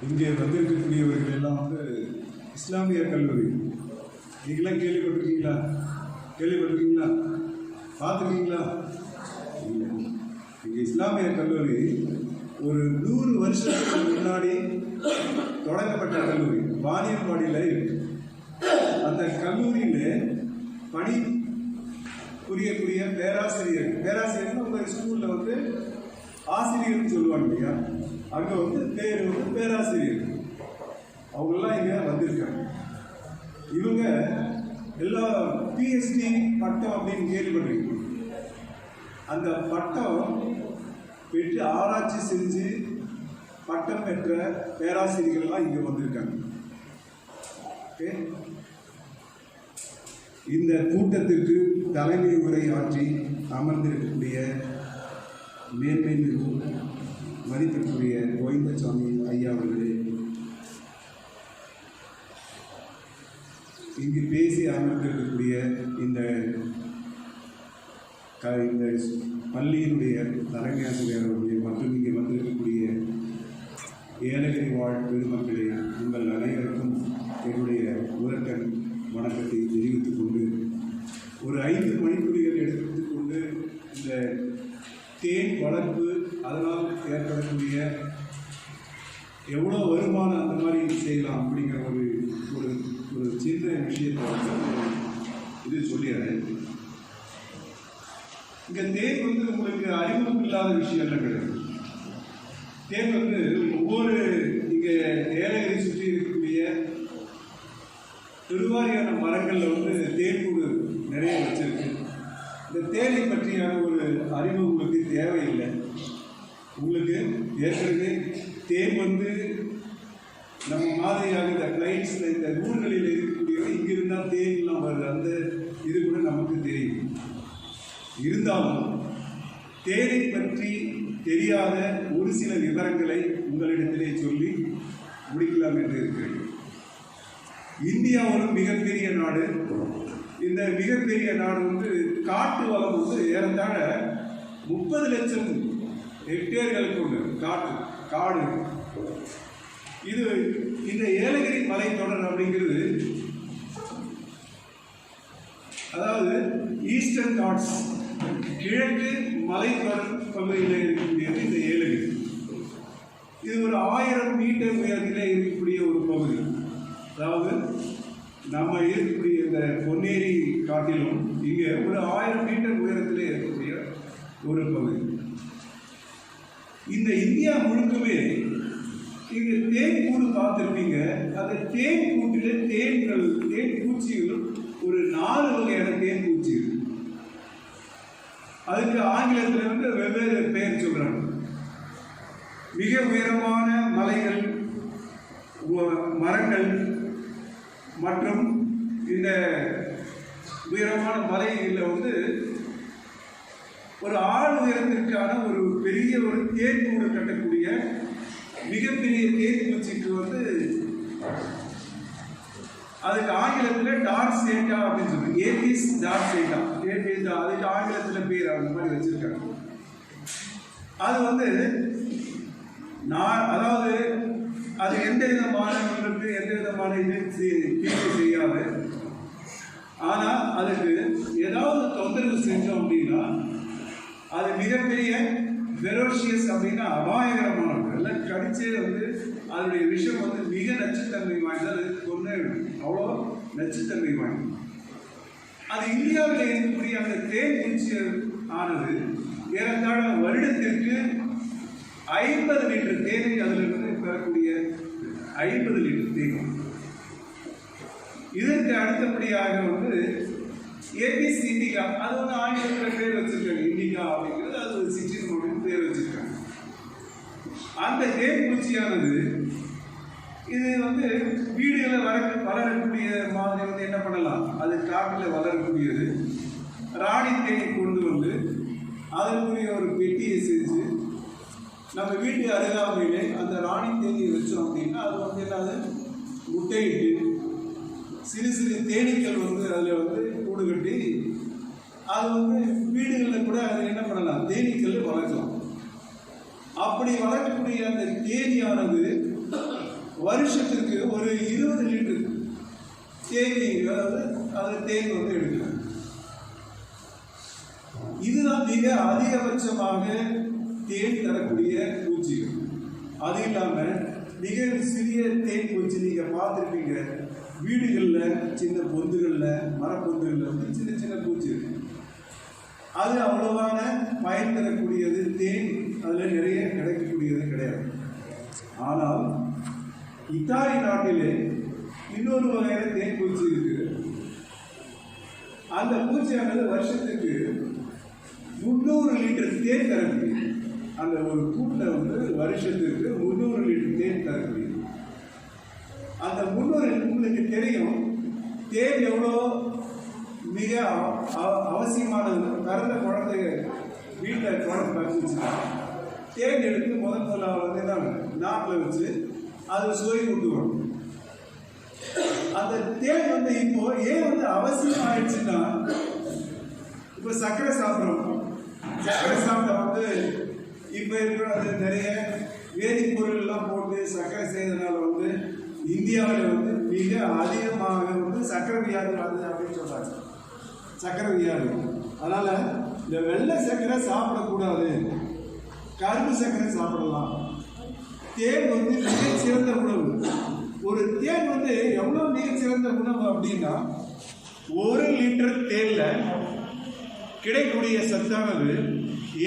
இங்கே வந்திருக்கக்கூடியவர்கள் எல்லாம் இஸ்லாமிய கல்லூரி. நீங்களாம் கேள்விப்பட்டிருக்கீங்களா? பார்த்துருக்கீங்களா? இல்லை. இங்கே இஸ்லாமிய கல்லூரி ஒரு 100 வருஷத்துக்கு முன்னாடி தொடங்கப்பட்ட கல்லூரி. வாணியம்பாடியில் இருக்கு. அந்த கல்லூரியில் பணி புரியக்கூடிய பேராசிரியர் உங்கள் ஸ்கூலில் ஆசிரியர்னு சொல்லுவாங்க இல்லையா, அங்கே பேர் பேராசிரியர். அவங்கெல்லாம் இங்கே வந்திருக்காங்க. இவங்க எல்லா பிஹெச்டி பட்டம் அப்படின்னு கேள்விப்பட்டிருக்கீங்க. அந்த பட்டம் பெற்று ஆராய்ச்சி செஞ்சு பட்டம் பெற்ற பேராசிரியர்கள்லாம் இங்கே வந்திருக்காங்க. ஓகே, இந்த கூட்டத்திற்கு தலைமை உரை ஆற்றி அமர்ந்திருக்கக்கூடிய மேன்மை மதிப்பிற்குரிய கோவிந்தசாமி ஐயா அவர்களே, இங்கு பேசி அமர்ந்திருக்கக்கூடிய இந்த பள்ளியினுடைய தலைமை ஆசிரியர் அவர்களே மற்றும் இங்கே வந்திருக்கக்கூடிய ஏலகிரி வாழ் பெருமக்களே, உங்கள் அனைவருக்கும் என்னுடைய முதற்கண் வணக்கத்தை தெரிவித்துக் கொண்டு, ஒரு 5 மணித்துளிகள் எடுத்துக்கொண்டு இந்த தேன் வளர்ப்பு அதனால் ஏற்படக்கூடிய எவ்வளோ வருமானம் அந்த மாதிரி செய்யலாம் அப்படிங்கிற ஒரு ஒரு ஒரு சின்ன விஷயத்தை இது சொல்லிடுறேன். இங்கே தேன் உங்களுக்கு அறிமுகம் இல்லாத விஷயம் எல்லாம் கிடையாது. தேன் ஒவ்வொரு இங்கே ஏலகிரி சுற்றி இருக்கக்கூடிய பெருவாரியான மரங்களில் தேன்கூடு நிறைய வச்சிருக்கு. இந்த தேனை பற்றியான ஒரு அறிவு உங்களுக்கு தேவையில்லை. உங்களுக்கு ஏற்கனவே தேன் நம்ம மாதிரியாக இந்த கிளைண்ட்ஸில் இந்த ஊர்களில் இருக்கக்கூடியது இங்கே இருந்தால் தேன்லாம் வருது, அந்த இது கூட நமக்கு தெரியும். இருந்தாலும் தேனை பற்றி தெரியாத ஒரு சில விவரங்களை உங்களிடத்திலே சொல்லி முடிக்கலாம் என்று இருக்கிறேன். இந்தியா ஒரு மிகப்பெரிய நாடு. இந்த மிகப்பெரிய நாடு காட்டு வளம் ஏறத்தாழ 30 லட்சம் ஹெக்டேர்களுக்கு உண்டு காடு. இது இந்த ஏலகிரி மலைத்தொடர் அப்படிங்கிறது, அதாவது ஈஸ்டர்ன் காட்ஸ் கிழக்கு மலைத்தொடர் பகுதியில் இருக்கக்கூடியது இந்த ஏலகிரி. இது ஒரு 1000 மீட்டர் உயரத்திலே இருக்கக்கூடிய ஒரு பகுதி. அதாவது நம்ம இருக்கக்கூடிய இந்த பொன்னேரி காட்டிலும் இங்கே ஒரு 1000 மீட்டர் உயரத்திலே இருக்கக்கூடிய ஒரு பகுதி. இந்த இந்தியா முழுக்கவே இங்கே தேன் கூடு பார்த்துருப்பீங்க. அந்த தேன் கூட்டில் தேன் பூச்சிகள் ஒரு 4 வகையான தேன் பூச்சிகள். அதுக்கு ஆங்கிலத்தில் வெவ்வேறு பெயர் சொல்கிறாங்க. மிக உயரமான மலைகள், மரங்கள் மற்றும் இந்த உயரமான மலைகளில் ஒரு ஆள் உயரத்திற்கான ஒரு பெரிய ஒரு தேன் கூடு கட்டக்கூடிய மிகப்பெரிய தேன் பூச்சிக்கு அதுக்கு ஆங்கிலத்தில் டார்சேட்டா அப்படின்னு சொல்லுவாங்க. ஏபிஸ் டார்சேட்டா, அதுக்கு ஆங்கிலத்தில் பேர் அந்த மாதிரி வச்சிருக்காங்க. அது அதாவது அது எந்த விதமானவர்களுக்கு எந்த விதமான தீர்வு செய்யாது. ஆனால் அதுக்கு ஏதாவது தொந்தரவு செஞ்சோம் அப்படின்னா அது மிகப்பெரிய ஃபெரோஷியஸ் அப்படின்னா அபாயகரமானது. எல்லாம் கடிச்சே அதனுடைய விஷயம் மிக நச்சுத்தன்மை வாய்ந்தது. கொண்டு அவ்வளோ நச்சுத்தன்மை வாய்ந்தது. அது இந்தியாவில் இருக்கக்கூடிய அந்த தேன் பூச்சி ஆனது ஏறத்தாழ வருடத்திற்கு 50 லிட்டர் தேனை அதிலிருந்து பெறக்கூடிய 50 லிட்டர் தேன். இதற்கு அடுத்தபடியாக ஏபிஸ் இண்டிகா, அது ஆங்கிலத்தில் பேர் வச்சிருக்காங்க. இண்டிகா அப்படிங்கிறது அது ஒரு சிற்றின் அப்படின்னு பேர் வச்சிருக்காங்க. அந்த தேன் பூச்சியானது இது வீடுகளில் வளரக்கூடிய மாதிரி என்ன பண்ணலாம், அது காட்டில் வளரக்கூடியது. ராணி தேனை கொண்டு அதற்குரிய ஒரு பெட்டியை செஞ்சு நம்ம வீட்டு அருகாமையிலே அந்த ராணி தேனியை வச்சோம் அப்படின்னா அது என்னது முட்டையிட்டு சிறு சிறு தேனீக்கள் அதில் கூடு கட்டி அது வீடுகளில் கூட அது என்ன பண்ணலாம், தேனீக்கள் வளர்க்கலாம். அப்படி வளர்க்கக்கூடிய அந்த தேனியானது வருஷத்துக்கு ஒரு 20 லிட்டர் தேன், அது தேன் எடுக்கலாம். இதுதான் மிக அதிகபட்சமாக தேன் தரக்கூடிய பூச்சிகள். அது இல்லாமல் மிக சிறிய தேன் பூச்சி நீங்கள் பார்த்துருப்பீங்க வீடுகளில், சின்ன பொந்துகளில், மரப்பொந்துகளில் சின்ன சின்ன பூச்சி இருக்கு. அது அவ்வளவான பயன் தரக்கூடியது தேன் அதில் நிறைய கிடைக்கக்கூடியது கிடையாது. ஆனால் இத்தாலி நாட்டிலே இன்னொரு வகையான தேன் பூச்சி இருக்கு. அந்த பூச்சியானது வருஷத்துக்கு 300 லிட்டர் தேன் தரக்கூடிய, அந்த ஒரு கூட்டில் வருஷத்துக்கு 300 லிட்டர் தேன் தரக்கூடிய. அந்த 300 உங்களுக்கு தெரியும் தேன் எவ்வளோ மிக அவசியமானது. பிறந்த குழந்தைங்க வீட்டில் குழந்தை பறிச்சுச்சுன்னா தேன் எடுத்து முதல்ல நாட்டில் வச்சு அதை சுவை ஊட்டுவோம். அந்த தேன் இப்போ ஏன் அவசியம் ஆயிடுச்சுன்னா, இப்போ சர்க்கரை சாப்பிட்றோம். சர்க்கரை சாப்பிட்டா இப்போ இருக்கிற நிறைய வேதிப்பொருள் எல்லாம் போட்டு சர்க்கரை செய்யறதுனால இந்தியாவில் மிக அதிகமாக சர்க்கரை வியாதி வருது அப்படின்னு சொல்றாங்க. சர்க்கரை வியாதி. அதனால இந்த வெள்ளை சர்க்கரை சாப்பிடக்கூடாது, கரும்பு சர்க்கரை சாப்பிடலாம். தேன் மிகச்சிறந்த உணவு. ஒரு தேன் எவ்வளோ மிகச்சிறந்த உணவு அப்படின்னா, 1 லிட்டர் தேன்ல கிடைக்கூடிய சத்தானது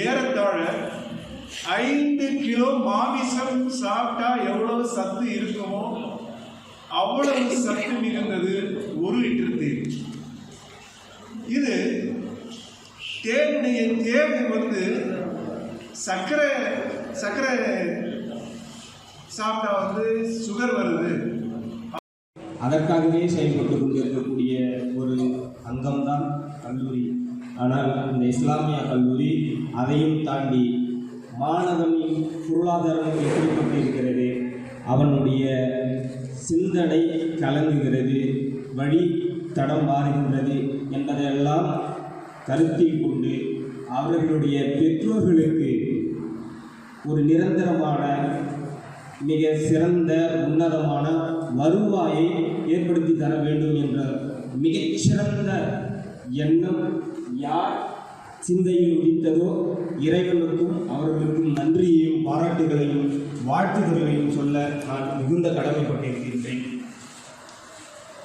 ஏறத்தாழ 5 கிலோ மாமிசம் சாப்பிட்டா எவ்வளவு சத்து இருக்குமோ அவ்வளவு சத்து மிகுந்தது 1 லிட்டர் தேன். இது தேனுடைய தேவை சர்க்கரை சாப்பிட்டா சுகர் வருது. அதற்காகவே செயல்பட்டு கொண்டிருக்கக்கூடிய ஒரு அங்கம்தான் கல்லூரி. ஆனால் இந்த இஸ்லாமிய கல்லூரி அதையும் தாண்டி மாணவனின் பொருளாதாரம் எப்படிப்பட்டு இருக்கிறது, அவனுடைய சிந்தனை கலங்குகிறது, வழி தடம் மாறுகின்றது என்பதையெல்லாம் கருத்தில் கொண்டு அவர்களுடைய பெற்றோர்களுக்கு ஒரு நிரந்தரமான மிக சிறந்த உன்னதமான வருவாயை ஏற்படுத்தி தர வேண்டும் என்ற மிகச்சிறந்த எண்ணம் யார் சிந்தையில் உதித்ததோ இறைவனுக்கும் அவர்களுக்கும் நன்றியையும் பாராட்டுகளையும் வாழ்த்துதல்களையும் சொல்ல நான் மிகுந்த கடமைப்பட்டிருக்கின்றேன்.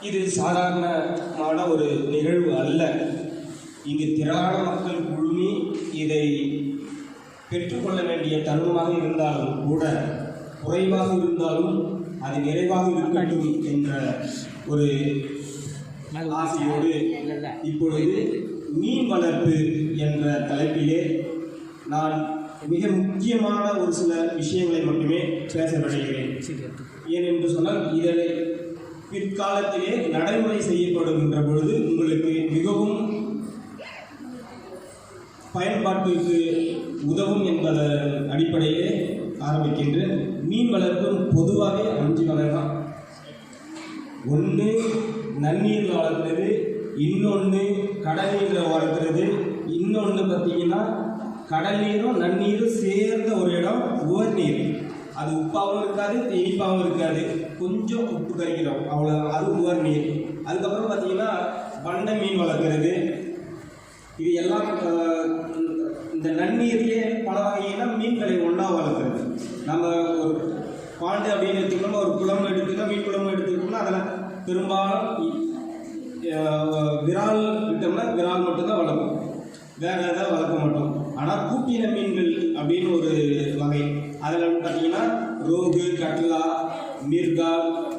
இது சாதாரணமான ஒரு நிகழ்வு அல்ல. இங்கு திரளான மக்கள் குழுமி இதை பெற்றுக்கொள்ள வேண்டிய தருணமாக இருந்தாலும் கூட, குறைவாக இருந்தாலும் அது நிறைவாக இருக்கட்டும் என்ற ஒரு ஆசையோடு இப்பொழுது மீன் வளர்ப்பு என்ற தலைப்பிலே நான் மிக முக்கியமான ஒரு சில விஷயங்களை மட்டுமே பேச விளைகிறேன். ஏனென்று சொன்னால் இதனை பிற்காலத்திலே நடைமுறை செய்யப்படுகின்ற பொழுது உங்களுக்கு மிகவும் பயன்பாட்டுக்கு உதவும் என்பதன் அடிப்படையிலே ஆரம்பிக்கின்ற மீன் வளர்ப்பு பொதுவாகவே 5 வகை தான். ஒன்று நன்னீர் வளர்க்குறது, இன்னொன்று கடல் நீரில் வளர்க்குறது, இன்னொன்று பார்த்தீங்கன்னா கடல் நீரும் நன்னீரும் சேர்ந்த ஒரு இடம் உவர் நீர். அது உப்பாகவும் இருக்காது, இனிப்பாகவும் இருக்காது, கொஞ்சம் உப்பு கறிக்கிறோம் அவ்வளோ, அது உவர் நீர். அதுக்கப்புறம் பார்த்தீங்கன்னா வண்டை மீன் வளர்க்குறது. இது எல்லாம் இந்த நன்னீர்லேயே பல வகையான மீன்களை ஒன்றா வளர்க்குறது. நம்ம ஒரு பாண்டு அப்படின்னு எடுத்துக்கிட்டோம்னா, ஒரு குளம் எடுத்துக்கிட்டோம், மீன் குளம் எடுத்துக்கிட்டோம்னா அதில் பெரும்பாலும் விரால் விட்டோம்னா விரால் மட்டும்தான் வளர்க்கும், வேறு எதாவது வளர்க்க மாட்டோம். ஆனால் கூட்டின மீன்கள் அப்படின்னு ஒரு வகை, அதில் பார்த்தீங்கன்னா ரோகு, கட்லா, மிர்கா,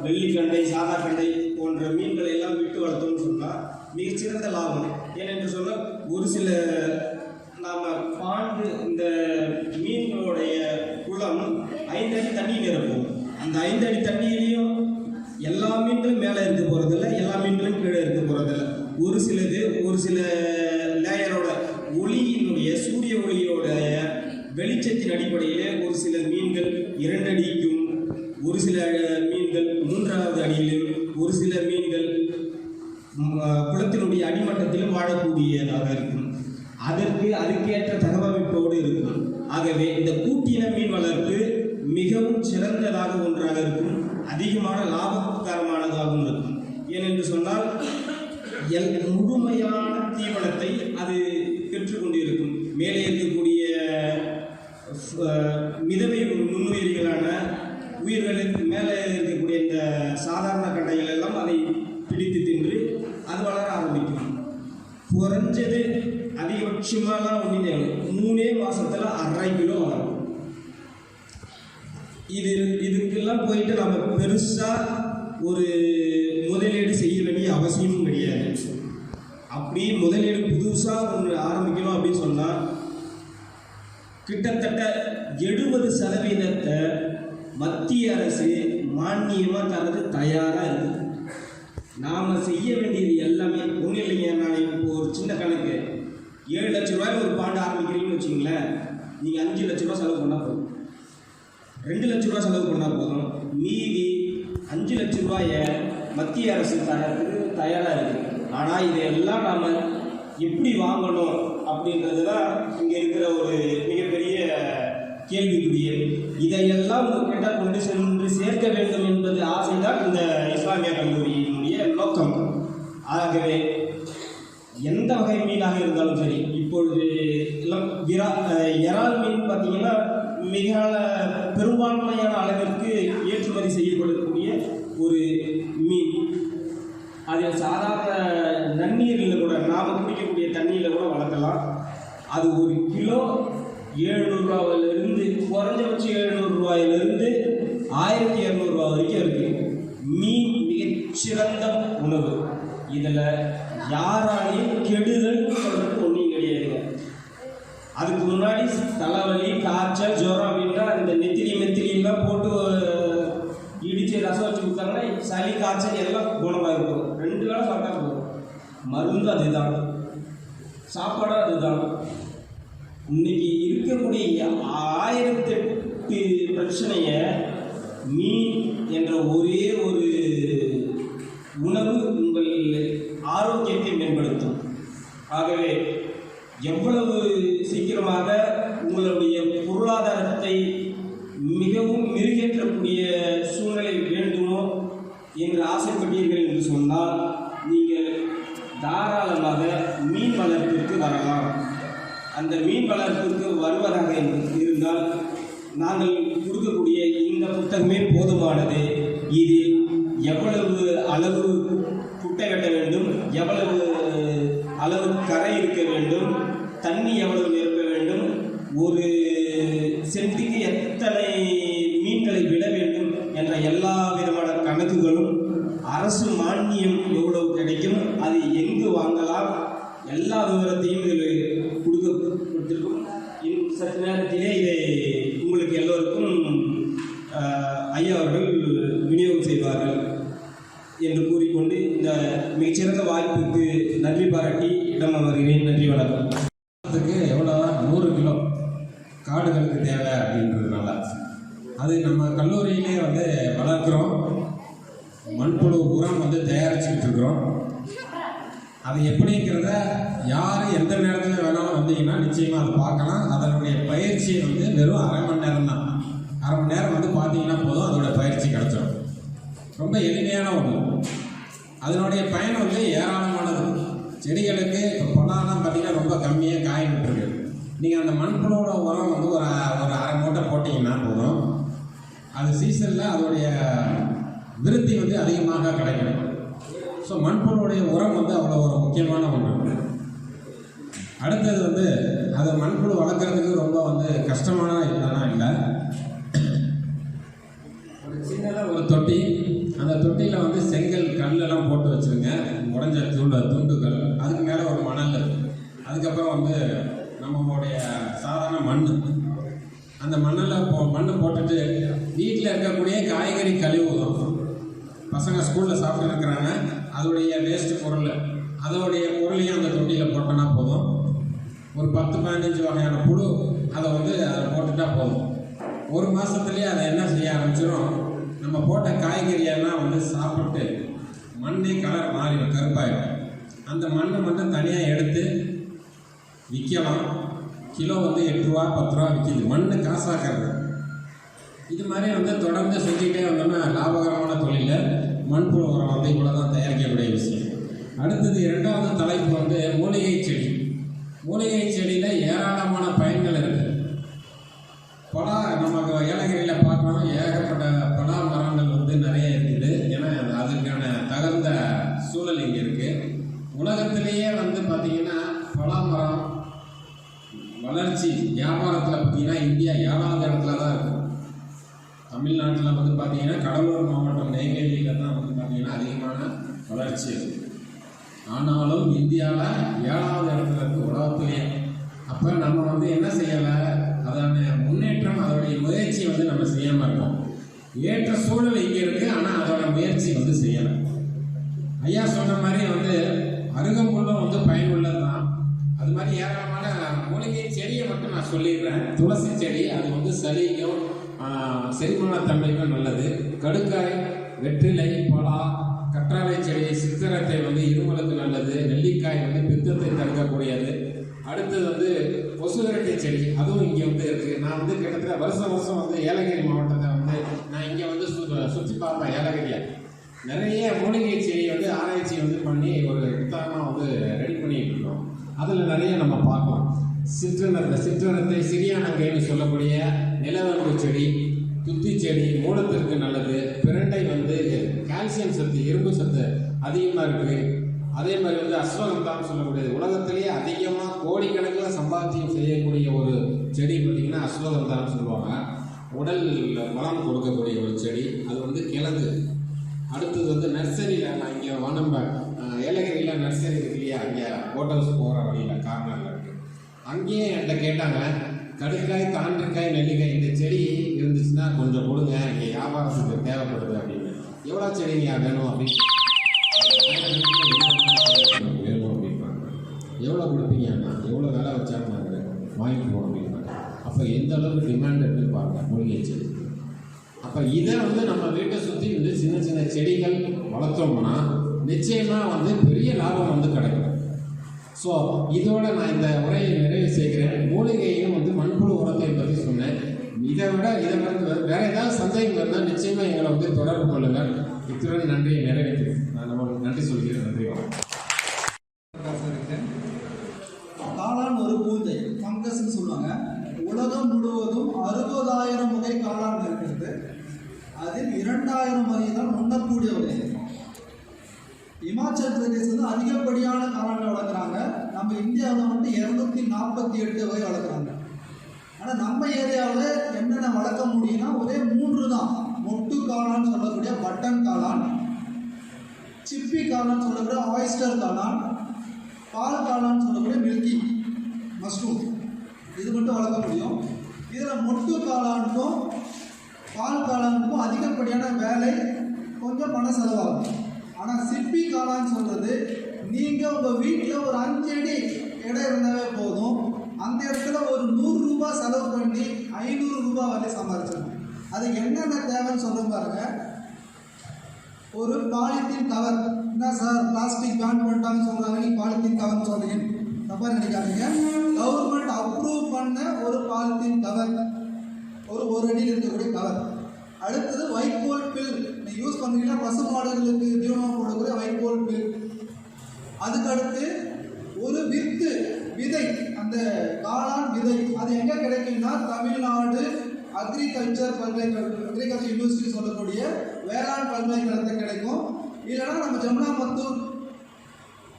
வெள்ளிக்கண்டை, சாதா கண்டை போன்ற மீன்களை எல்லாம் விட்டு வளர்த்தோம்னு சொன்னால் மிகச்சிறந்த லாபம். ஏனென்று சொன்னால் ஒரு சில நாம் பாண்டு இந்த மீன்களுடைய குளம் 5 அடி தண்ணி நிரப்பும். அந்த 5 அடி தண்ணியிலையும் எல்லா மீன்களும் மேலே இருக்க போகிறதில்ல, எல்லா மீன்களும் கீழே இருக்க போகிறதில்ல. ஒரு சில லேயரோட ஒளியினுடைய சூரிய ஒளியோட வெளிச்சத்தின் அடிப்படையிலே ஒரு சில மீன்கள் 2 அடிக்கும், ஒரு சில மீன்கள் 3வது அடியிலும், ஒரு சில மீன்கள் குளத்தினுடைய அடிமட்டத்திலும் வாழக்கூடியதாக இருக்கும். அதுக்கேற்ற தகவமைப்போடு இருக்கும். ஆகவே இந்த கூட்டின மீன் வளர்ப்பு மிகவும் சிறந்ததாக ஒன்றாக இருக்கும், அதிகமான லாபகரமானதாகவும் இருக்கும். ஏனென்று சொன்னால் முழுமையான தீவனத்தை அது பெற்றுக்கொண்டிருக்கும். மேலே இருக்கக்கூடிய மிதவை நுண்ணுயிரிகளான உயிர்களுக்கு மேலே இருக்கக்கூடிய இந்த சாதாரண கண்டைகள் எல்லாம் அதை பிடித்து தின்று அது வளர ஆரம்பிக்கும். குறைஞ்சது அதிகபட்சமாலாம் ஒன்று 3 மாதத்தில் 1/2 கிலோ வளரும். இதுக்கெல்லாம் போயிட்டு நம்ம பெருசாக ஒரு முதலீடு செய்ய வேண்டிய அவசியமும் கிடையாது. அப்படி முதலீடு புதுசாக ஒன்று ஆரம்பிக்கணும் அப்படின்னு சொன்னால் கிட்டத்தட்ட 70% மத்திய அரசு மானியமாக தரது தயாராக இருக்குது. நாம் செய்ய வேண்டியது எல்லாமே ஒன்றும் இல்லைங்க. நான் இப்போ ஒரு சின்ன கணக்கு, 7 லட்ச ரூபாய் ஒரு பாண்டு ஆரம்பிக்கிறீங்கன்னு வச்சுங்களேன். நீங்கள் 5 லட்ச ரூபா செலவு பண்ணால் போதும், 2 லட்ச ரூபா செலவு பண்ணால் போதும். மீதி 5 லட்ச ரூபாயை மத்திய அரசு தரத்துக்கு தயாராக இருக்குது. ஆனால் இதையெல்லாம் நாம் எப்படி வாங்கணும் அப்படின்றது தான் இங்கே இருக்கிற ஒரு மிகப்பெரிய கேள்விக்குரிய. இதையெல்லாம் உங்கள்கிட்ட கொண்டு சென்று சேர்க்க வேண்டும் என்பது ஆசைதான் இந்த இஸ்லாமிய கல்லூரியினுடைய நோக்கம். ஆகவே எந்த வகை மீனாக இருந்தாலும் சரி, இப்பொழுது எல்லாம் இறால் மீன் பார்த்தீங்கன்னா மிக பெரும்பான்மையான அளவிற்கு ஏற்றுமதி செய்யப்படக்கூடிய ஒரு மீன். அதில் சாதாரண நன்னீரில் கூட நாம் குடிக்கக்கூடிய தண்ணீரில் கூட வளர்க்கலாம். அது ஒரு கிலோ 700 ரூபாயிலிருந்து குறைஞ்சபட்சம் 700 ரூபாயிலிருந்து 1200 ரூபா வரைக்கும் இருக்குது. மீன் மிகச்சிறந்த உணவு. இதில் யாராலையும் கெடுதல் சொல்றதுக்கு ஒன்றும் கிடையாதுங்க. அதுக்கு முன்னாடி தலைவலி, காய்ச்சல், ஜுரம் அப்படின்னா இந்த மெத்திலியெல்லாம் போட்டு இடித்து ரசம் வச்சு கொடுத்தாங்கன்னா சளி, காய்ச்சல் எல்லாம் குணமாக இருக்கும். 2 வேளை சாப்பிட்டா போதும். மருந்து அதுதான், சாப்பாடும் அதுதான். இன்னைக்கு இருக்கக்கூடிய 1008 பிரச்சனையை மீன் என்ற ஒரே ஒரு உணவு உங்கள் ஆரோக்கியத்தை மேம்படுத்தும். ஆகவே எவ்வளவு சீக்கிரமாக உங்களுடைய பொருளாதாரத்தை மிகவும் மெருகேற்றக்கூடிய சூழ்நிலை வேண்டுமோ என்று ஆசைப்பட்டீர்கள் என்று சொன்னால் நீங்கள் தாராளமாக மீன் வளர்ப்பிற்கு வரலாம். அந்த மீன் வளர்ப்பிற்கு வருவதாக இருந்தால் நாங்கள் கொடுக்கக்கூடிய இந்த புத்தகமே போதுமானது. இதில் எவ்வளவு அளவு குட்டை வெட்ட வேண்டும், எவ்வளவு அளவு கரை இருக்க வேண்டும், தண்ணி எவ்வளவு நிரப்ப வேண்டும், ஒரு சென்ட்டுக்கு எத்தனை மீன்களை விட வேண்டும் என்ற எல்லா விதமான கணக்குகளும், அரசு மானியம் எவ்வளவு கிடைக்கும், அது எங்கு வாங்கலாம், எல்லா விவரத்தையும் இதில் கொடுத்திருக்கும். இன்னும் சற்று நேரத்திலே இதை உங்களுக்கு எல்லோருக்கும் ஐயா அவர்கள் விநியோகம் செய்வார்கள் என்று கூறிக்கொண்டு இந்த மிகச்சிறந்த வாய்ப்புக்கு நன்றி பாராட்டி இடம் அமர்கிறேன். நன்றி, வணக்கம். எவ்வளோ 100 கிலோ காடுகளுக்கு தேவை அப்படின்றதுனால அது நம்ம கல்லூரியிலே வந்து வளர்க்குறோம். மண்புழு உரம் வந்து தயாரிச்சுக்கிட்டு இருக்கிறோம். அது எப்படிங்கிறத யார் எந்த நேரத்தில் வேணாலும் வந்தீங்கன்னா நிச்சயமாக அதை பார்க்கலாம். அதனுடைய பயிற்சி வந்து வெறும் 1/2 மணி நேரம் தான். 1/2 மணி நேரம் வந்து பார்த்தீங்கன்னா போதும், அதோட பயிற்சி கிடச்சிடும். ரொம்ப எளிமையான ஒன்று. அதனுடைய பயன் வந்து ஏராளமானது. செடிகளுக்கு இப்போ பணம்லாம் பார்த்தீங்கன்னா ரொம்ப கம்மியாக காய் விட்டுருக்கு. நீங்கள் அந்த மண்புழுவோட உரம் வந்து ஒரு 1/2 மூட்டை போட்டிங்கன்னா போதும். அது சீசனில் அதோடைய விருத்தி வந்து அதிகமாக கிடைக்கும். ஸோ மண்புழுவுடைய உரம் வந்து அவ்வளோ ஒரு முக்கியமான ஒன்று. அடுத்தது வந்து அதை மண்புழு வளர்க்குறதுக்கு ரொம்ப வந்து கஷ்டமான இல்லைன்னா இல்லை. ஒரு சின்னதாக ஒரு தொட்டி, அந்த தொட்டியில் வந்து செங்கல் கல்லெல்லாம் போட்டு வச்சுருங்க, உடஞ்ச துண்டுகள். அதுக்கு மேலே ஒரு மணல், அதுக்கப்புறம் வந்து நம்மளுடைய சாதாரண மண். அந்த மண் போட்டுட்டு வீட்டில் இருக்கக்கூடிய காய்கறி கழிவு தான் பசங்க ஸ்கூலில் சாப்பிட்டு இருக்கிறாங்க, அதோடைய வேஸ்ட்டு பொருள், அதோடைய பொருளையும் அந்த தொட்டியில் போட்டோன்னா போதும். ஒரு 10-15 வகையான புழு அதை வந்து அதில் போட்டுட்டா போதும். 1 மாதத்துலேயே அதை என்ன செய்ய ஆரம்பிச்சிடும், நம்ம போட்ட காய்கறியெல்லாம் வந்து சாப்பிட்டு மண்ணே கலர் மாறிடும், கருப்பாயிடும். அந்த மண்ணை மட்டும் தனியாக எடுத்து விற்கலாம். கிலோ வந்து 8 ரூபா 10 ரூபா விற்கிது. மண் காசாக்கிறது. இது மாதிரி வந்து தொடர்ந்து செஞ்சுக்கிட்டே வந்தோம்னா லாபகரமான தொழிலில் மண்புழு உரம் வந்து இவ்வளோ தான் தயாரிக்கக்கூடிய விஷயம். அடுத்தது 2வது தலைப்பு வந்து மூலிகை செடி. மூலிகை செடியில் ஏராளமான பயன்கள் இருக்குது. பலா நமக்கு ஏலகிரியில் பார்க்கணும், ஏகப்பட்ட பலா மரங்கள் வந்து நிறைய இருக்குது. ஏன்னா அதுக்கான தகுந்த சூழல் இங்கே இருக்குது. உலகத்திலேயே வந்து பார்த்திங்கன்னா பலா மரம் வளர்ச்சி வியாபாரத்தில் பார்த்திங்கன்னா இந்தியா 7வது இடத்துல தான் இருக்குது. தமிழ்நாட்டில் வந்து பார்த்திங்கன்னா கடலூர் மாவட்டம் நெய்வேலியில் தான் வந்து பார்த்திங்கன்னா அதிகமான வளர்ச்சி இருக்குது. ஆனாலும் இந்தியாவில் 7வது இடத்துல இருக்குது உலகத்திலேயே. அப்போ நம்ம வந்து என்ன செய்யலை, அதான முன்னேற்றம் அதோடைய முயற்சி வந்து நம்ம செய்யாமல் இருக்கோம். ஏற்ற சூழல் இங்கே இருக்குது, ஆனால் அதோட முயற்சி வந்து செய்யலை. ஐயா சொன்ன மாதிரி வந்து அருகம்புல்லும் வந்து பயனுள்ளது தான். அது மாதிரி ஏராளமான மூலிகை செடியை மட்டும் நான் சொல்லிடுறேன். துளசி செடி அது வந்து சளிக்கும் செரிமானத்தன்மைக்கும் நல்லது. கடுக்காய், வெற்றிலை, பலா, கற்றாழை செடி, சித்திரத்தை வந்து இருமலுக்கு நல்லது. நெல்லிக்காய் வந்து பித்தத்தை தடுக்கக்கூடியது. அடுத்தது வந்து கொசுவிரட்டை செடி, அதுவும் இங்கே வந்து இருக்குது. நான் வந்து கிட்டத்தட்ட வருஷம் வந்து ஏலகிரி மாவட்டத்தை வந்து நான் இங்கே வந்து சுற்றி பார்ப்பேன். ஏலகிரியில் நிறைய மூலிகை செடி வந்து ஆராய்ச்சி வந்து பண்ணி ஒரு புத்தகமாக வந்து ரெடி பண்ணிட்டு இருக்கோம். அதில் நிறைய நம்ம பார்க்கலாம். சிற்றனத்தை சிறியானங்கைன்னு சொல்லக்கூடிய நிலவேம்பு செடி, துத்தி செடி மூலத்திற்கு நல்லது. பிரண்டை வந்து கால்சியம் சத்து, இரும்பு சத்து அதிகமாக இருக்குது. அதே மாதிரி வந்து அஸ்வகந்தான்னு சொல்லக்கூடியது உலகத்திலேயே அதிகமாக கோடிக்கணக்கில் சம்பாத்தியம் செய்யக்கூடிய ஒரு செடி பார்த்திங்கன்னா அஸ்வகந்தான்னு சொல்லுவாங்க. உடல் பலம் கொடுக்கக்கூடிய ஒரு செடி. அது வந்து கிழங்கு. அடுத்தது வந்து நர்சரியில் நான் இங்கே நம்ம ஏலகிரியில் நர்சரி இருக்கு இல்லையா, அங்கே போட் ஹவுஸ் போகிற வழியில் கார்னரில் இருக்குது. அங்கேயே என்கிட்ட கேட்டாங்க, கடுக்காய், தாண்டிக்காய், நெல்லிக்காய் இந்த செடி இருந்துச்சுன்னா கொஞ்சம் கொடுங்க, இங்கே வியாபாரத்துக்கு தேவைப்படுது அப்படின்னு. எவ்வளோ செடிங்க வேணும் அப்படின்னு வேணும் அப்படின்றாங்க. எவ்வளோ கொடுப்பீங்கன்னா எவ்வளோ விலை வச்சாலும் நாங்கள் வாங்கிக்குவோம் அப்படின்றாங்க. அப்போ எந்த அளவுக்கு டிமாண்ட் இருக்குன்னு பாருங்கள் மூலிகை செடி. அப்போ இதை வந்து நம்ம வீட்டை சுற்றி வந்து சின்ன சின்ன செடிகள் வளர்த்தோம்னா நிச்சயமாக வந்து பெரிய லாபம் வந்து கிடைக்கும். ஸோ இதோட நான் இந்த உரையை நிறைவு செய்கிறேன். மூலிகையும் வந்து மண்புழு உரத்தை பற்றி சொன்னேன். இதை வந்து வேற ஏதாவது சந்தேகம் இருந்தால் நிச்சயமாக எங்களை வந்து தொடர்பு கொள்ளுங்கள். இத்துடன் நன்றியை நிறைவேற்றி நான் நம்மளுக்கு நன்றி சொல்கிறேன். நன்றி. காளான் ஒரு பூஞ்சை, ஃபங்கஸ்ன்னு சொல்லுவாங்க. உலகம் முழுவதும் 60,000 வகை காளான் இருக்கிறது. அதில் 2,000 வகை தான் உண்ணக்கூடிய வகை. இமாச்சல் பிரதேசத்தில் அதிகப்படியான காளான்கள் வளர்க்குறாங்க. நம்ம இந்தியாவில் வந்து 248 வகை வளர்க்குறாங்க. ஆனால் நம்ம ஏரியாவில் என்னென்ன வளர்க்க முடியும்னா ஒரே 3 தான். மொட்டு காளான் சொல்லக்கூடிய பட்டன் காளான், சிப்பி காளான் சொல்லக்கூடிய ஆயிஸ்டர் காளான், பால் காளான் சொல்லக்கூடிய மில்கி மஷ்ரூம், இது மட்டும் வளர்க்க முடியும். இதில் மொட்டு காளானுக்கும் பால் காளானுக்கும் அதிகப்படியான வேலை, கொஞ்சம் பண செலவாகும். ஆனால் சிப்பி காளான்னு சொல்கிறது, நீங்கள் உங்கள் வீட்டில் ஒரு 5 அடி இடம் இருந்தாவே போதும், அந்த இடத்துல ஒரு 100 ரூபா செலவு பண்ணி 500 ரூபா வரை சம்பாதிச்சிடணும். அதுக்கு என்னென்ன தேவைன்னு சொல்ல பாருங்க. ஒரு பாலித்தீன் கவர். என்ன சார் பிளாஸ்டிக் பேன் பண்ணிட்டாங்கன்னு சொல்கிறாங்க, நீ பாலித்தீன் கவர்னு சொல்கிறீங்க, தப்பாக நினைக்காதீங்க. கவர்மெண்ட் அப்ரூவ் பண்ண ஒரு பாலித்தீன் கவர், ஒரு அடியில் இருக்கக்கூடிய கவர். அடுத்தது வைக்கோல் பில், நீ யூஸ் பண்ணுறீங்கன்னா பசு மாடுகளுக்கு தீவனம் போடக்கூடிய வைக்கோல் பில். அதுக்கு அடுத்து ஒரு விதை, அந்த காளான் விதை. அது எங்கே கிடைக்கும்னா தமிழ்நாடு அக்ரிகல்ச்சர் யூனிவர்சிட்டி சொல்லக்கூடிய வேளாண் பல்கலைக்கழகத்தில் கிடைக்கும். இல்லைனா நம்ம ஜமுனாமத்தூர்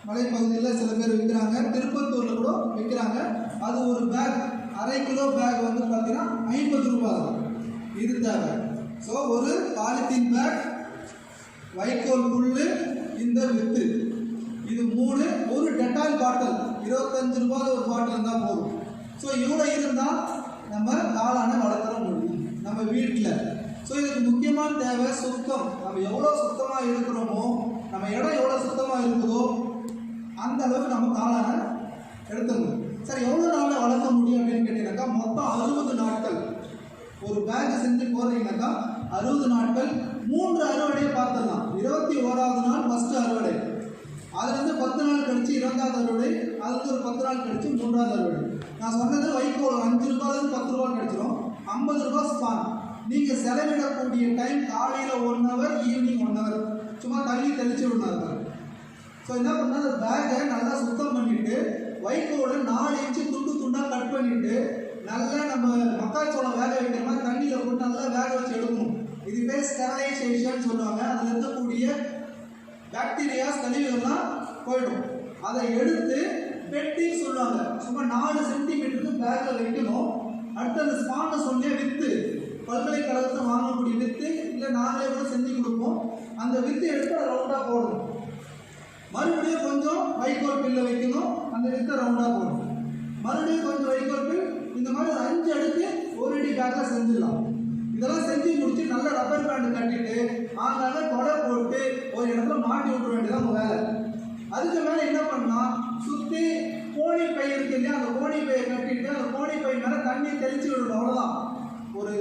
மலைப்பகுதியில் சில பேர் விற்கிறாங்க, திருப்பத்தூரில் கூட விற்கிறாங்க. அது ஒரு பேக், 1/2 கிலோ பேக் வந்து பார்த்தீங்கன்னா 50 ரூபா தான். இது தேவை. ஸோ ஒரு பாலித்தீன் பேக், வைக்கோல் புல்லு, இந்த வித்து, இது 3. ஒரு டெட்டால் பாட்டில் 25 ரூபாய் ஒரு பாட்டில் இருந்தால் போதும். ஸோ இவ்வளோ இருந்தால் நம்ம காளானை வளர்த்துற முடியும் நம்ம வீட்டில். ஸோ இதுக்கு முக்கியமான தேவை சுத்தம். நம்ம எவ்வளோ சுத்தமாக இருக்கிறோமோ, நம்ம இடம் எவ்வளோ சுத்தமாக இருக்குதோ அந்த அளவுக்கு நம்ம காளானை எடுத்துக்கணும். சார் எவ்வளோ நாளில் வளர்க்க முடியும் அப்படின்னு கேட்டீங்கன்னாக்கா, மொத்தம் 60 நாட்கள். ஒரு பேக் செஞ்சு போகிறீங்கன்னாக்கா 60 நாட்கள் 3 அறுவடையை பார்த்துடலாம். 21வது நாள் ஃபஸ்ட்டு அறுவடை, அதுலேருந்து 10 நாள் கழிச்சு 2வது அறுவடை, அதுக்கு ஒரு 10 நாள் கழிச்சு 3வது அறுவடை. நான் சொன்னது வைக்கோல் 5 ரூபாயிலேருந்து 10 ரூபா கிடைச்சிடும். 50 ரூபா ஸ்பான், நீங்கள் செலவிடக்கூடிய டைம் காலையில் 1 hour, ஈவினிங் 1 hour. சும்மா தள்ளி தெளிச்சு விடணும். ஸோ என்ன பண்ணால் அந்த பேக்கை நல்லா சுத்தம் பண்ணிவிட்டு வைக்கோல 4 இன்ச்சு துண்டு துண்டாக கட் பண்ணிவிட்டு நல்லா நம்ம மக்காச்சோளம் வேக வைக்கிற மாதிரி தண்ணியில் போட்டு நல்லா வேக வச்சு எடுக்கணும். இது பேர் ஸ்டெரைலைசேஷன் சொல்லுவாங்க. அதில் இருக்கக்கூடிய பாக்டீரியாஸ் கழிவுகள்லாம் போயிடும். அதை எடுத்து பெட்டின்னு சொல்லுவாங்க. சும்மா 4 சென்டிமீட்டருக்கு பேக்கில் வைக்கணும். அடுத்து அந்த ஸ்பான்னு சொன்னே வித்து பல்கலைக்கழகத்தில் வாங்கக்கூடிய வித்து இல்லை நாங்களே கூட செஞ்சு கொடுப்போம். அந்த வித்து எடுத்து அதை ரவுண்டாக போடணும். மறுபடியும் கொஞ்சம் வைக்கோல் பில்லை வைக்கணும். அந்த வித்தை ரவுண்டாக போடணும். மறுபடியும் கொஞ்சம் வைக்கோல் பில். இந்த மாதிரி 5 அடுக்கு ஒரு அடி பேக்கில் செஞ்சிடலாம். இதெல்லாம் செஞ்சு முடிச்சு நல்ல ரப்பர் பேண்டு கட்டிட்டு ஆங்காங்க கொடை போட்டு ஒரு இடத்துல மாட்டி விட்டுற வேண்டியதான் உங்கள் வேலை. அதுக்கு மேலே என்ன பண்ணால் சுற்றி கோணி பை இருக்கு இல்லையா, அந்த கோணி பையை கட்டிட்டு அந்த கோணி பை மேலே தண்ணி தெளிச்சு விடணும். அவ்வளோதான். ஒரு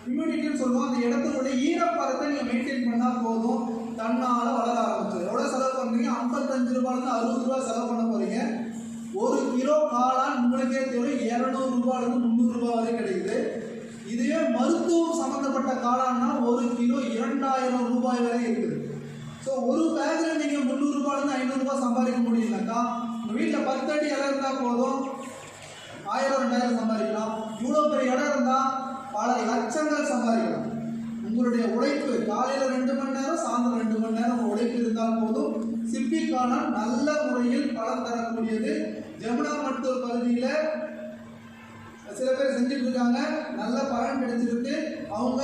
ஹியூமிடிட்டின்னு சொல்லுவோம். அந்த இடத்துடைய ஈரப்பதத்தை நீங்கள் மெயின்டைன் பண்ணால் போதும். தன்னால் வளர ஆரம்பிச்சது. எவ்வளோ செலவு பண்ணுறீங்க? 55 ரூபாயிலேருந்து 60 ரூபா செலவு பண்ண போகிறீங்க. 1 கிலோ காளான் உங்களுக்கே தெரியும் 200 ரூபாயிலேருந்து 300 ரூபா வரை கிடைக்குது. இதுவே மருத்துவம் சம்மந்தப்பட்ட காளான்னா 1 கிலோ 2000 ரூபாய் வரை இருக்குது. ஸோ ஒரு பேக்கில் நீங்கள் 300 ரூபாயிலேருந்து 500 ரூபாய் சம்பாதிக்க முடியலக்கா. உங்கள் வீட்டில் 10 அடி இடம் இருந்தால் போதும் 1000 2000 சம்பாதிக்கலாம். இவ்வளோ பெரிய இடம் இருந்தால் பல லட்சங்கள் சம்பாதிக்கலாம். உங்களுடைய உழைப்பு காலையில் 2 மணி நேரம், சாயந்தரம் 2 மணி நேரம் உழைப்பு இருந்தால் போதும். சிப்பி காளான் நல்ல முறையில் பலன் தரக்கூடியது. ஜமுனா மருத்துவ பகுதியில் சில பேர் செஞ்சுட்டு இருக்காங்க. நல்ல பலன் கிடைச்சிருக்கு. அவங்க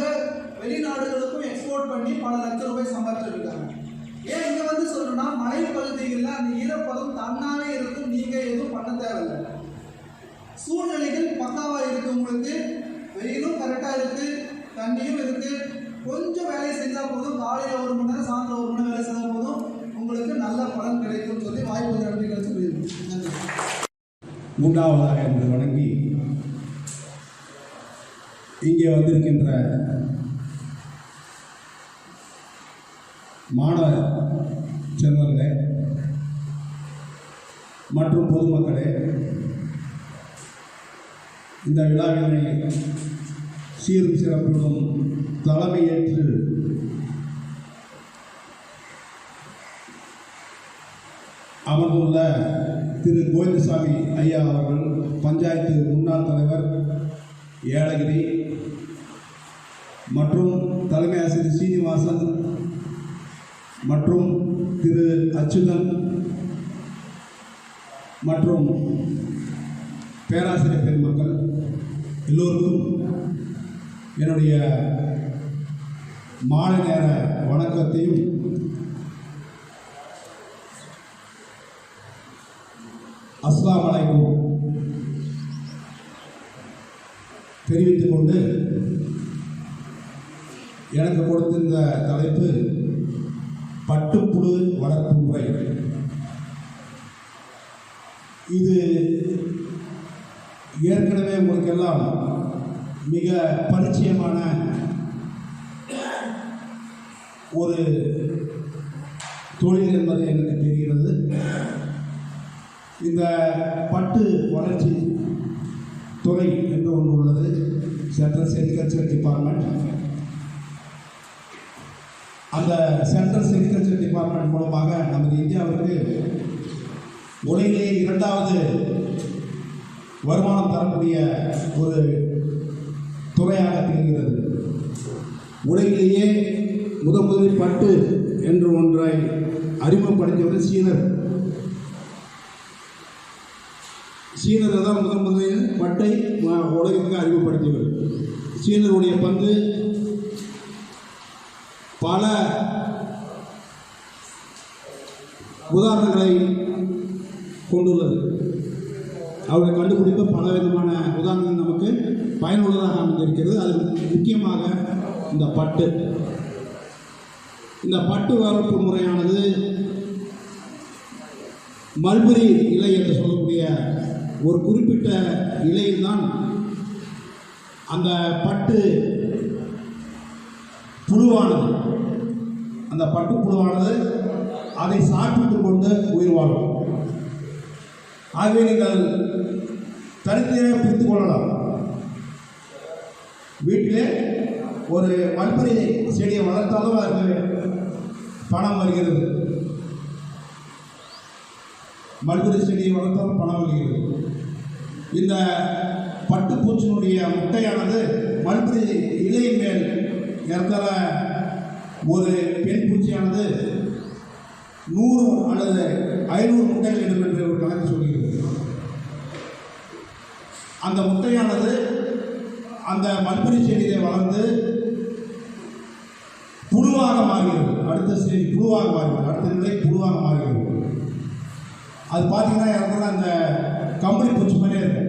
வெளிநாடுகளுக்கும் எக்ஸ்போர்ட் பண்ணி பல லட்சம் ரூபாய் சம்பாதிச்சிருக்காங்க. ஏன் இங்கே வந்து சொல்லணும்னா மலை பகுதிகளில் அந்த ஈரப்பதம் தன்னாவே இருக்கும். நீங்கள் எதுவும் பண்ண தேவையில்லை. சூழ்நிலைகள் பக்காவாக இருக்குது. உங்களுக்கு வெயிலும் கரெக்டாக இருக்குது, தண்ணியும் இருக்குது. கொஞ்சம் வேலையை செஞ்சால் போதும். காலையில் 1 மணி நேரம், சாயந்தரம் 1 மணி நேரம் வேலை செஞ்சால் போதும். உங்களுக்கு நல்ல பலன் கிடைக்கும்னு சொல்லி வாய்ப்பு நன்றிகள் சொல்லியிருக்கோம். நன்றி. மூன்றாவதாக என்று வணங்கி இங்கே வந்திருக்கின்ற மாணவ செல்வங்களே மற்றும் பொதுமக்களே, இந்த விழாவினை சீரும் சிறப்புடன் தலைமையேற்று அமர்ந்துள்ள திரு கோவிந்தசாமி ஐயா அவர்கள், பஞ்சாயத்து முன்னாள் தலைவர் ஏலகிரி, மற்றும் தலைமை ஆசிரியர் சீனிவாசன் மற்றும் திரு அச்சுதன் மற்றும் பேராசிரியர் பெருமக்கள் எல்லோருக்கும் என்னுடைய மாலை நேர வணக்கத்தையும் அஸ்ஸலாமு அலைக்கும் தெரிவித்துக் கொண்டு, எனக்கு கொடுத்திருந்த தலைப்பு பட்டுப்புழு வளர்ப்பு முறை. இது ஏற்கனவே உங்களுக்கெல்லாம் மிக பரிச்சயமான ஒரு தொழில் என்பது எனக்கு தெரிகிறது. இந்த பட்டு வளர்ச்சி துறை என்று ஒன்று உள்ளது, சென்ட்ரல் செரிகல்ச்சர் டிபார்ட்மெண்ட். அந்த சென்ட்ரல் செரிகல்ச்சர் டிபார்ட்மெண்ட் மூலமாக நமது இந்தியாவிற்கு உலகிலேயே 2வது வருமானம் தரக்கூடிய ஒரு துறையாக திகழ்கிறது. உலகிலேயே முதலில் பட்டு என்று ஒன்றை அறிமுகப்படுத்தியவர் சீனர் தான் முதலில் பட்டை உலகத்துக்கு அறிமுகப்படுத்தியவர். சீனருடைய பங்கு பல உதாரணங்களை கொண்டுள்ளது. அவருடைய கண்டுபிடிப்பு பல விதமான உதாரணங்கள் நமக்கு பயனுள்ளதாக அமைந்திருக்கிறது. அதில் முக்கியமாக இந்த பட்டு வளர்ப்பு முறையானது மல்பெரி இலை என்று சொல்லக்கூடிய ஒரு குறிப்பிட்ட இலையில்தான் அந்த பட்டு புழுவானது, அந்த பட்டு புழுவானது அதை சாப்பிட்டு கொண்டு உயிர் வாழும். ஆகவே நீங்கள் தனித்தனியாக பிரித்துக் கொள்ளலாம். வீட்டிலே ஒரு மல்பெரி செடியை வளர்த்தாலும் அது பணம் வருகிறது. மல்பெரி செடியை வளர்த்தாலும் பணம் வருகிறது. இந்த பட்டுப்பூச்சினுடைய முட்டையானது மல்பெரி இலையின் மேல் ஏற்கால ஒரு பெண் பூச்சியானது 100 அல்லது 500 முட்டைகள் இடும் என்று ஒரு கணக்கு சொல்கிறது. அந்த முட்டையானது அந்த மல்பெரி செடியிலே வளர்ந்து புழுவாக மாறுகிறது. அடுத்த ஸ்டேஜ் புழுவாக மாறுகிறது. அடுத்த நிலை புழுவாக மாறுகிறது. அது பார்த்தீங்கன்னா ஏற்கனவே அந்த கம்பளி பூச்சி மாதிரியே இருக்கும்.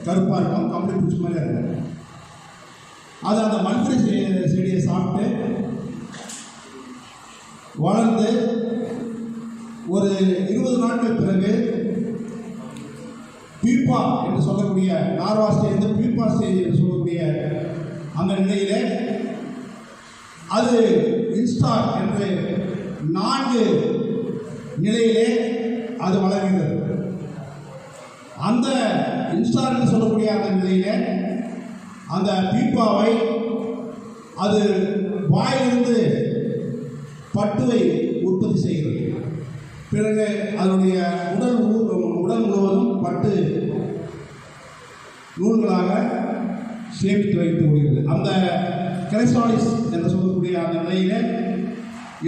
கருப்பாக இருக்கும், கம்பளி பூச்சி மாதிரியே இருக்கும். அது அந்த மல்பெரி செடியை சாப்பிட்டு வளர்ந்து ஒரு 20 நாட்கள் பிறகு பீப்பா என்று சொல்லக்கூடிய நார்வா ஸ்டேஜ், பீப்பா ஸ்டேஜ் என்று சொல்லக்கூடிய அந்த நிலையிலே அது இன்ஸ்டார் என்று 4 நிலையிலே அது வளர்கிறது. அந்த இன்ஸ்டார் என்று சொல்லக்கூடிய அந்த நிலையிலே அந்த பீப்பாவை அது வாயிலிருந்து பட்டுவை உற்பத்தி செய்கிறது. பிறகு அதனுடைய உடல் முழுவதும் பட்டு நூல்களாக சேமித்து வைத்து வருகிறது. அந்த கிரைசாலிஸ் என்று சொல்லக்கூடிய அந்த நிலையில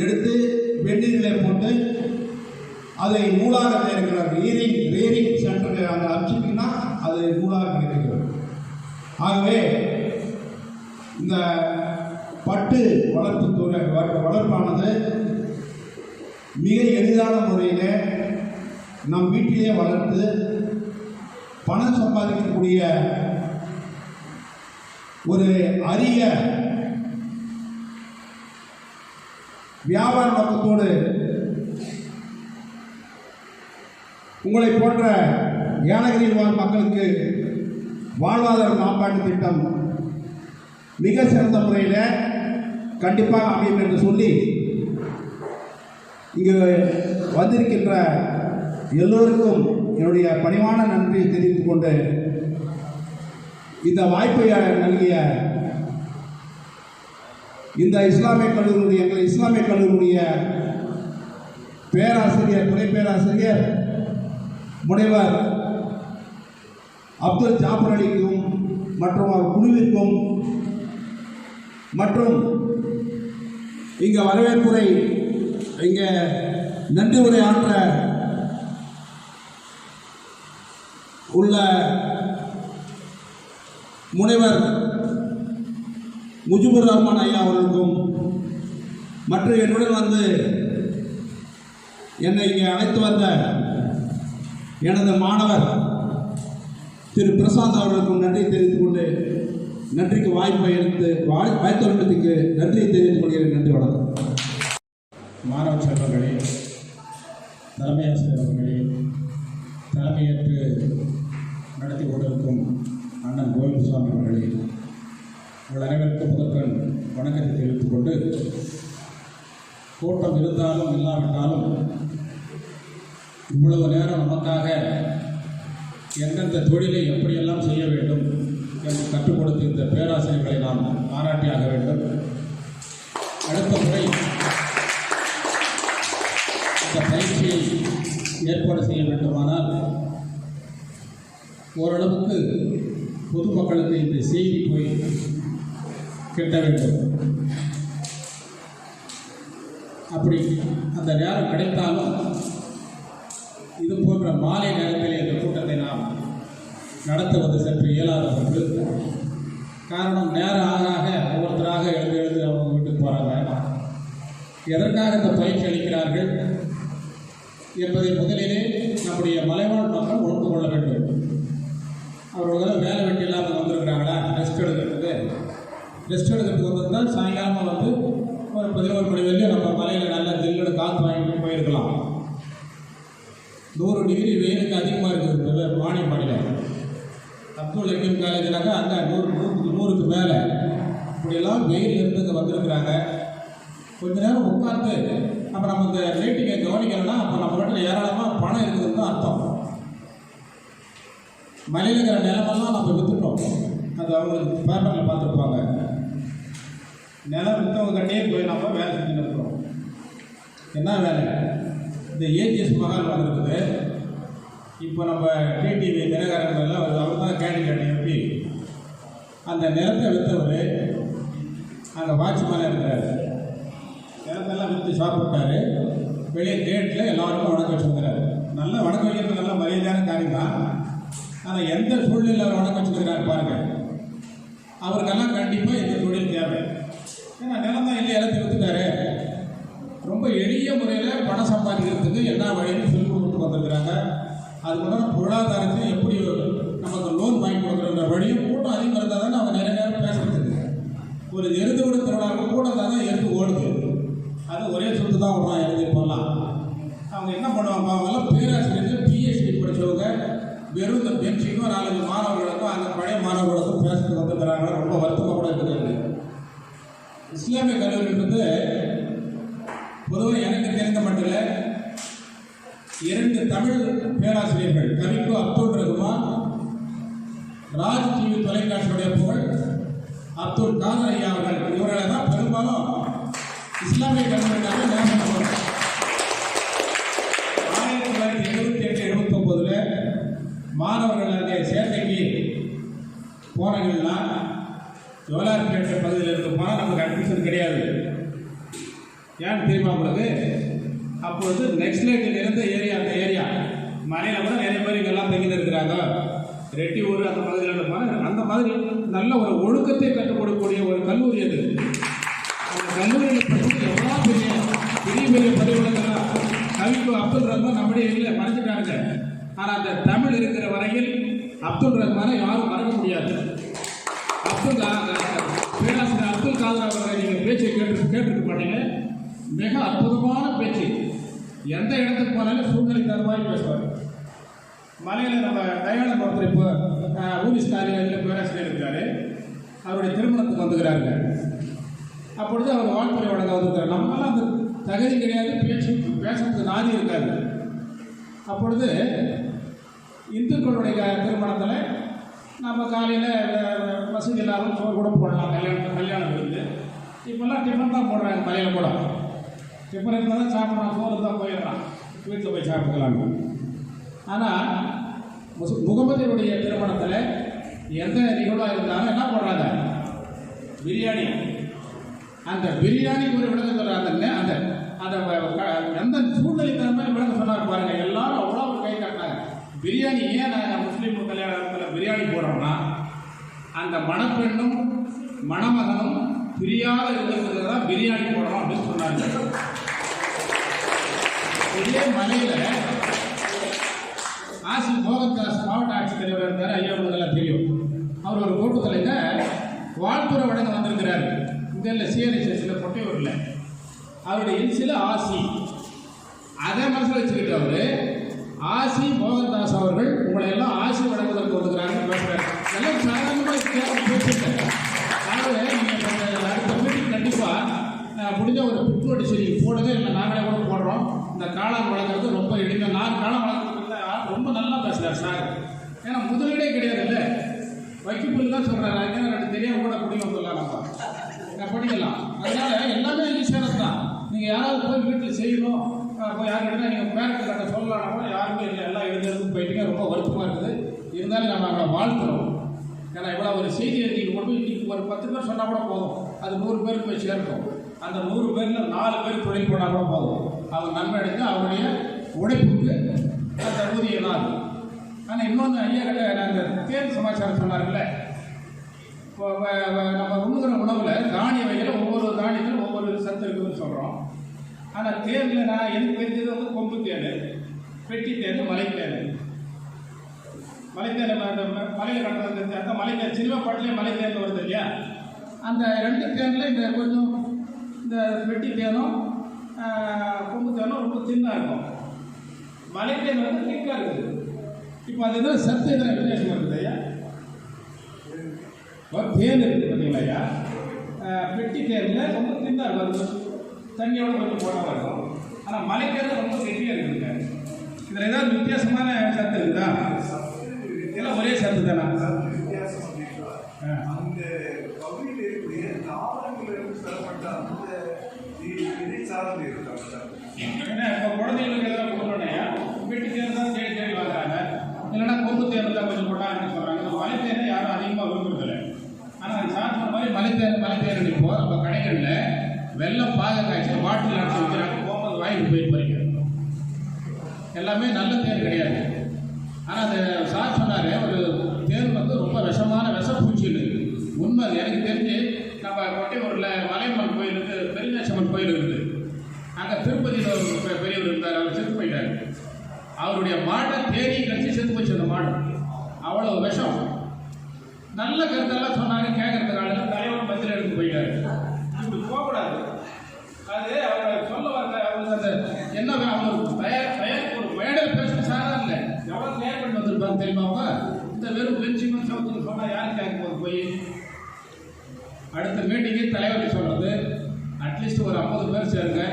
எடுத்து வெந்நீரிலே போட்டு அதை நூலாக தயாரிக்கிறார். ரேரிங் சென்டருக்கு அந்த அனுப்பிச்சிட்டிங்கன்னா அது நூலாக கிடைக்கிறது. ஆகவே இந்த பட்டு வளர்ப்பானது மிக எளிதான முறையில் நம் வீட்டிலே வளர்த்து பணம் சம்பாதிக்கக்கூடிய ஒரு அரிய வியாபார நோக்கத்தோடு உங்களை போன்ற ஏலகிரியில் வாழ் மக்களுக்கு வாழ்வாதார மேம்பாட்டு திட்டம் மிக சிறந்த முறையில் கண்டிப்பாக அமையும் என்று சொல்லி இங்கு வந்திருக்கின்ற எல்லோருக்கும் என்னுடைய பணிவான நன்றியை தெரிவித்துக் கொண்டு இந்த வாய்ப்பை நல்கிய இந்த எங்கள் இஸ்லாமிய கல்லூரியுடைய பேராசிரியர், துணை பேராசிரியர் முனைவர் அப்துல் ஜாபர் அலிக்கும் மற்றும் அவர் குழுவிற்கும் மற்றும் இங்கே வரவேற்புரை இங்கே நன்றி உரை ஆற்ற உள்ள முனைவர் முஜிபுர் ரஹ்மான் ஐயா அவர்களுக்கும் மற்றும் என்னுடன் வந்து என்னை இங்கே அழைத்து வந்த எனது மாணவர் திரு பிரசாந்த் அவர்களுக்கும் நன்றி தெரிவித்துக் கொண்டு நன்றிக்கு வாய்ப்பை எடுத்து வாய்த்தொழில்நுட்பத்துக்கு நன்றியை தெரிவித்துக் கொள்கிறேன். நன்றி, வணக்கம். மாணவ செல்வங்களே, தலைமை ஆசிரியர் அவர்களே, தலைமையேற்று நடத்தி கொண்டிருக்கும் அண்ணன் கோவிந்தசாமி அவர்களே, உங்கள் அனைவருக்கும் முதற்கண் வணக்கத்தை தெரிவித்துக் கொண்டு, கூட்டம் இருந்தாலும் இல்லாவிட்டாலும் இவ்வளவு நேரம் நமக்காக எந்தெந்த தொழிலை எப்படியெல்லாம் செய்ய வேண்டும் என்று கற்றுக் கொடுத்த இந்த பேராசிரியர்களை நாம் பாராட்டியாக வேண்டும். அடுத்த முறை இந்த பயிற்சியை ஏற்பாடு செய்ய வேண்டுமானால் ஓரளவுக்கு பொதுமக்களுக்கு இந்த செய்தி போய் கிட்ட வேண்டும். அப்படி அந்த நேரம் கிடைத்தாலும் இது போன்ற மாலை நேரத்தில் இந்த கூட்டத்தை நாம் நடத்துவது சற்று இயலாத ஒன்று. காரணம், நேரம் ஆக ஒவ்வொருத்தராக எழுந்து அவங்க வீட்டுக்கு போகிறாங்க. எதற்காக இந்த பயிற்சி அளிக்கிறார்கள் என்பதை முதலிலே நம்முடைய மலைவாழ் மக்கள் உணர்ந்து கொள்ள வேண்டும். அவர்கள் வேலை வெட்டி இல்லாமல் வந்திருக்கிறாங்களா, ரெஸ்ட் எடுக்கிறதுக்கு வந்திருந்தால் சாயங்காலமாக வந்து ஒரு 11 மணி வரையும் நம்ம மலையில் நல்ல ஜில்லுன்னு காற்று வாங்கிட்டு போயிருக்கலாம். 100 டிகிரி வெயிலுக்கு அதிகமாக இருக்குது வாணியம்பாடியில். அப்துல் ஹக்கீம் காலேஜ்னாக்கா அங்கே 100க்கு மேலே இப்படியெல்லாம் வெயில் இருந்து இங்கே வந்திருக்கிறாங்க. கொஞ்ச நேரம் உட்காந்து அப்போ நம்ம இந்த ரேட்டிங்கை கவனிக்கணும்னா அப்போ நம்ம வீட்டில் ஏராளமாக பணம் இருக்குதுன்னு தான் அர்த்தம். மலையில் இருக்கிற நிலமெல்லாம் நம்ம விற்றுட்டோம். அது அவங்களுக்கு பேப்பரில் பார்த்துருப்பாங்க. நிலம் விற்றவங்ககிட்டே போய் நம்ம வேலை செஞ்சுட்டு இருக்கிறோம். என்ன வேலை? இந்த ஏஜிஎஸ் மகால் வந்திருக்குது. இப்போ நம்ம டிடிவி தினகரன் எல்லாம் அவர் தான் கேண்டிடேட் எப்படி அந்த நிலத்தை விற்றவர் அங்கே வாட்ச்மேனாக இருக்கிறாரு. நிலத்தெல்லாம் விற்று சாப்பிட்டாரு. வெளியே கேட்டில் எல்லாருக்கும் வணக்கம் வச்சுருக்கிறாரு. நல்லா வணக்கம் வைக்கிறது நல்ல மரியாதையான காரியம் தான். ஆனால் எந்த சூழ்நிலையில் அவர் வணக்கம் வச்சுருக்கிறாரு பாருங்கள். அவருக்கெல்லாம் கண்டிப்பாக இந்த தொழில் தேவை. ஏன்னா நிலம் தான் இல்லை, இடத்தை விற்றுட்டாரு. ரொம்ப எளிய முறையில் பணம் சம்பாதிக்கிறதுக்கு என்ன வழின்னு சொல்லி கொடுத்து வந்திருக்கிறாங்க. அதுக்குள்ள பொருளாதாரத்தை எப்படி நமக்கு லோன் வாங்கி கொடுக்குற வழியும் கூட்டம் அதிகமாக இருந்தால் தானே அவங்க நிறைய நேரம் பேசுறதுக்கு. ஒரு எருது விட திருவிழாவுக்கு கூட இருந்தால் தான் எருது ஓடுது. அது ஒரே சொத்து தான் விடுறான் எருது போடலாம். அவங்க என்ன பண்ணுவாங்க, அவங்கெல்லாம் பேராசிரியர்கள் பிஹெச்டி படித்தவங்க வெறும் இந்த பெஞ்சுக்கும் 4 மாணவர்களுக்கும் அந்த பழைய மாணவர்களுக்கும் பேசுறதுக்கு வந்துக்கிறாங்க. ரொம்ப வருத்தமாக கூட இருக்கிறது. இஸ்லாமிய கல்லூரின்றது பொதுவாக எனக்கு தெரிந்த மட்டும் 2 தமிழ் பேராசிரியர்கள் கவிக்கோ அப்துல் ரகுமான், ராஜ் டிவி தொலைக்காட்சியுடைய புகழ் அப்துல் காதர் ஐயா அவர்கள், இவர்களை தான் பெரும்பாலும் இஸ்லாமிய கல்லூரிக்காக நியமனம் 1978-79 மாணவர்கள் அங்கே சேர்க்கைக்கு போனீங்கன்னா ஜோலார்பேட்டை பகுதியில் இருந்து போனால் நமக்கு அட்மிஷன் கிடையாது. ஏன்னு தெரியுமா உங்களுக்கு? அப்பொழுது நெக்ஸ்ட்லேட்டில் இருந்த ஏரியா, அந்த ஏரியா மலையில் கூட நிறைய பேர் இங்கெல்லாம் தங்கிட்டு இருக்கிறாங்க. ரெட்டி ஊர் அந்த பகுதியில் போனால் அந்த மாதிரி நல்ல ஒரு ஒழுக்கத்தை கற்றுக் கொடுக்கக்கூடிய ஒரு கல்லூரி அது. அந்த கல்லூரியில் படித்து எவ்வளோ பெரிய பெரிய பெரிய பள்ளிக்கூடங்கள்லாம் கவிக்கோ அப்துல் ரஹ்மான் நம்முடைய இல்லை மறைஞ்சிட்டாங்க. ஆனால் அந்த தமிழ் இருக்கிற வரையில் அப்துல் ரஹ்மானை யாரும் மறக்க முடியாது. பேராசிரியர் அப்துல் காதர் அவர்களை நீங்கள் பேச்சை கேட்டுருக்க மாட்டீங்க. மிக அற்புதமான பேச்சு. எந்த இடத்துக்கு போனாலும் சூழ்நிலை தருவாய் பேசுவார். மலையில் நம்ம தயாளன் ஒருத்தர் இப்போ ஊரிஸ் காலேஜில் பேராசிரியர் இருக்காரு. அவருடைய திருமணத்துக்கு வந்துக்கிறாங்க. அப்பொழுது அவர் வாழ்த்துறை வழங்க வந்துருக்காரு. நம்மளாம் அந்த தகுதி கிடையாது, பேசுறதுக்கு நாதி இருக்காது. அப்பொழுது இந்துக்களுடைய திருமணத்தில் நம்ம காலையில் வசதி இல்லாமல் சோறு கூட போடலாம். கல்யாணம் இருந்து இப்போல்லாம் டிஃபன் தான் போடுறாங்க. மலையில் கூட டிஃபன் இருந்தால் தான் சாப்பிட்றான், சோறு தான் போயிடுறான், வீட்டில் போய் சாப்பிட்டுக்கலாங்க. ஆனால் முகமதியுடைய திருமணத்தில் எந்த நிகழ்வாக இருந்தாலும் என்ன போடுறாங்க? பிரியாணி. அந்த பிரியாணிக்கு ஒரு விளக்கம் சொல்கிறாங்க. அந்த அந்த எந்த சூழ்நிலை தகுந்த மாதிரி விளக்கம் சொன்னார் பாருங்கள். எல்லாரும் அவ்வளோ கை காட்டினாங்க. பிரியாணி ஏன் நாங்கள் முஸ்லீம் கல்யாணத்தில் பிரியாணி போடுறோம்னா, அந்த மணப்பெண்ணும் மணமகனும் பிரியாத இருக்கிறதுக்கு தான் பிரியாணி போடுறோம் அப்படின்னு சொன்னாங்க. இதே மலையில் ஆசி மோகன்தாஸ் மாவட்ட ஆட்சித்தலைவர் இருந்தார். ஐயா உங்களுக்கெல்லாம் தெரியும். அவர் ஒரு கூட்டத்தில் வாழ்த்துறை வழங்க வந்திருக்கிறார். இதில் சிஆர்எஸ்எஸ்ல பொட்டையூரில் அவருடைய இன்சில ஆசி. அதே மனசில் வச்சுக்கிட்டு அவர் ஆசி மோகன்தாஸ் அவர்கள் உங்களை எல்லாம் ஆசி வழங்குவதற்கு வந்துக்கிறாங்கன்னு பேசுகிறார். எல்லாம் சாதாரணமாக பேசிட்டேன். அதாவது நீங்கள் அடுத்த மீட்டிங் கண்டிப்பாக முடிஞ்ச ஒரு புற்றுவடி செடி போடுங்க, இல்லை நாங்களே கூட போடுறோம். இந்த காளான் வளர்க்குறது ரொம்ப எளிமை. நான் காளான் வளர்க்குறது ரொம்ப நல்லா பேசுகிறார் சார். ஏன்னா முதலீடே கிடையாது. இல்லை வைக்கப்புல் தான் சொல்கிறாரு. அதுக்காக 2 தெரியாம கூட குடிக்க சொல்லலாம், நம்ம படிக்கலாம். அதனால் எல்லாமே ஈஸியானது தான். நீங்கள் யாராவது போய் வீட்டில் செய்யணும், போய் யாருக்கிட்ட நீங்கள் பேரண்ட்டு கட்ட சொல்லலாம் கூட யாருமே இல்லை. எல்லாம் எழுதுறதுக்கு போயிட்டீங்க. ரொம்ப வருத்தமாக இருக்குது. இருந்தாலும் நம்ம அவங்களை வாழ்த்துறோம். ஏன்னா இவ்வளோ ஒரு செய்தி அறிக்கைக்கு கொண்டு இன்றைக்கி ஒரு 10 பேர் சொன்னால் கூட போதும். அது 100 பேருக்கு போய் சேர்க்கும். அந்த 100 பேரில் 4 பேர் தொழில் போனால் கூட போதும். அவங்க நன்மை அடைந்து அவருடைய உழைப்புக்கு அந்த ஊதியம் தான். ஆனால் இன்னொன்று ஐயா கிட்ட அந்த தேர்வு சமாச்சாரம் சொன்னார்ல, இப்போ நம்ம உண்ணுகிற உணவில் தானிய வகையில் ஒவ்வொரு தானியத்திலும் ஒவ்வொரு சத்து இருக்குதுன்னு சொல்கிறோம். ஆனால் தேனில் நான் எனக்கு தெரிஞ்சது வந்து கொம்பு தேன், பெட்டி தேன், மலைத்தேன். மலைத்தேன் அந்த மலையில் கட்டுறது அந்த மலைத்தேன் சினிமா பாட்டிலே மலைத்தேன் வருது இல்லையா? அந்த 2 தேனில் இந்த கொஞ்சம் இந்த பெட்டி தேனும் கொம்பு தேனும் ரொம்ப தின்னாக இருக்கும். மலைத்தேன் வந்து திக்காக இருக்குது. இப்போ அது எதாவது சத்து எதனா வித்தியாசம் இருக்குது ஐயா? தேன் இருக்குது பார்த்தீங்களா ஐயா? பெட்டி தேனில் ரொம்ப தின்னாக இருக்கும், தண்ணியோட கொஞ்சம் போட்டால் இருக்கும். ஆனால் மலைத்தேன் ரொம்ப கெட்டியாக இருக்குதுங்க. இதில் ஏதாவது வித்தியாசமான சத்து இருக்குதா? எல்லாம் ஒரே சத்து தானா? அந்த பகுதியில் இருக்கக்கூடிய இந்த ஆவணங்களிலிருந்து பெறப்பட்ட அந்த இதை சார்ந்து இருக்காங்க சார். ஏன்னா இப்போ குழந்தைகளுக்கு எதாவது கொடுக்கணும்னா வீட்டு தேர்வு தான் தேடி தேடி வாங்குறாங்க, இல்லைன்னா கொம்பு தேர்வு தான் கொஞ்சம் போட்டாங்கன்னு சொல்கிறாங்க. இந்த மலை தேர்வை யாரும் அதிகமாக விரும்புறதில்லை. ஆனால் அது சார் சொன்ன மாதிரி மலை தேர்வு இப்போ நம்ம கடைகளில் வெள்ளம் பாக காய்ச்சி பாட்டில் அடிச்சு வைக்கிறாங்க, போகும்போது வாங்கிட்டு போய் பறிக்கிறாங்க. எல்லாமே நல்ல தேர் கிடையாது. ஆனால் அந்த சார் சொன்னார் ஒரு தேர் வந்து ரொம்ப விஷமான விஷப்பூச்சின்னு. உண்மை எனக்கு தெரிஞ்சு நம்ம கொட்டையூரில் மலையம்மன் கோயில் இருக்குது, பெரியநாச்சம்மன் கோயில் இருக்குது. அங்கே திருப்பதியில் ஒரு பெரியவர் இருந்தார், அவர் செத்து போயிட்டார். அவருடைய மாட்டை தேடி கழிச்சு செத்து போச்சு அந்த மாடு. அவ்வளோ விஷம். நல்ல கருத்தெல்லாம் சொன்னாங்க, கேட்கறதுக்கு ஆளுங்க தலைவர் மத்தியில் எடுத்து போயிட்டாரு. இப்படி போகக்கூடாது. அது அவர் சொல்ல வந்த அவங்களுக்கு அந்த என்ன அவங்களுக்கு தயார் ஒரு மேடல் பேசுகிற சாரா இல்லை. எவ்வளோ தயார் பண்ணி வந்திருப்பாங்க தெரியுமா அவங்க? இந்த வெறும் பெஞ்சிங்கும் சவுத்துன்னு சொன்னால் யார் கேட்க போது போய் அடுத்த மீட்டிங்கு தலைவர் சொல்கிறது அட்லீஸ்ட் ஒரு 50 பேர் சேருங்க.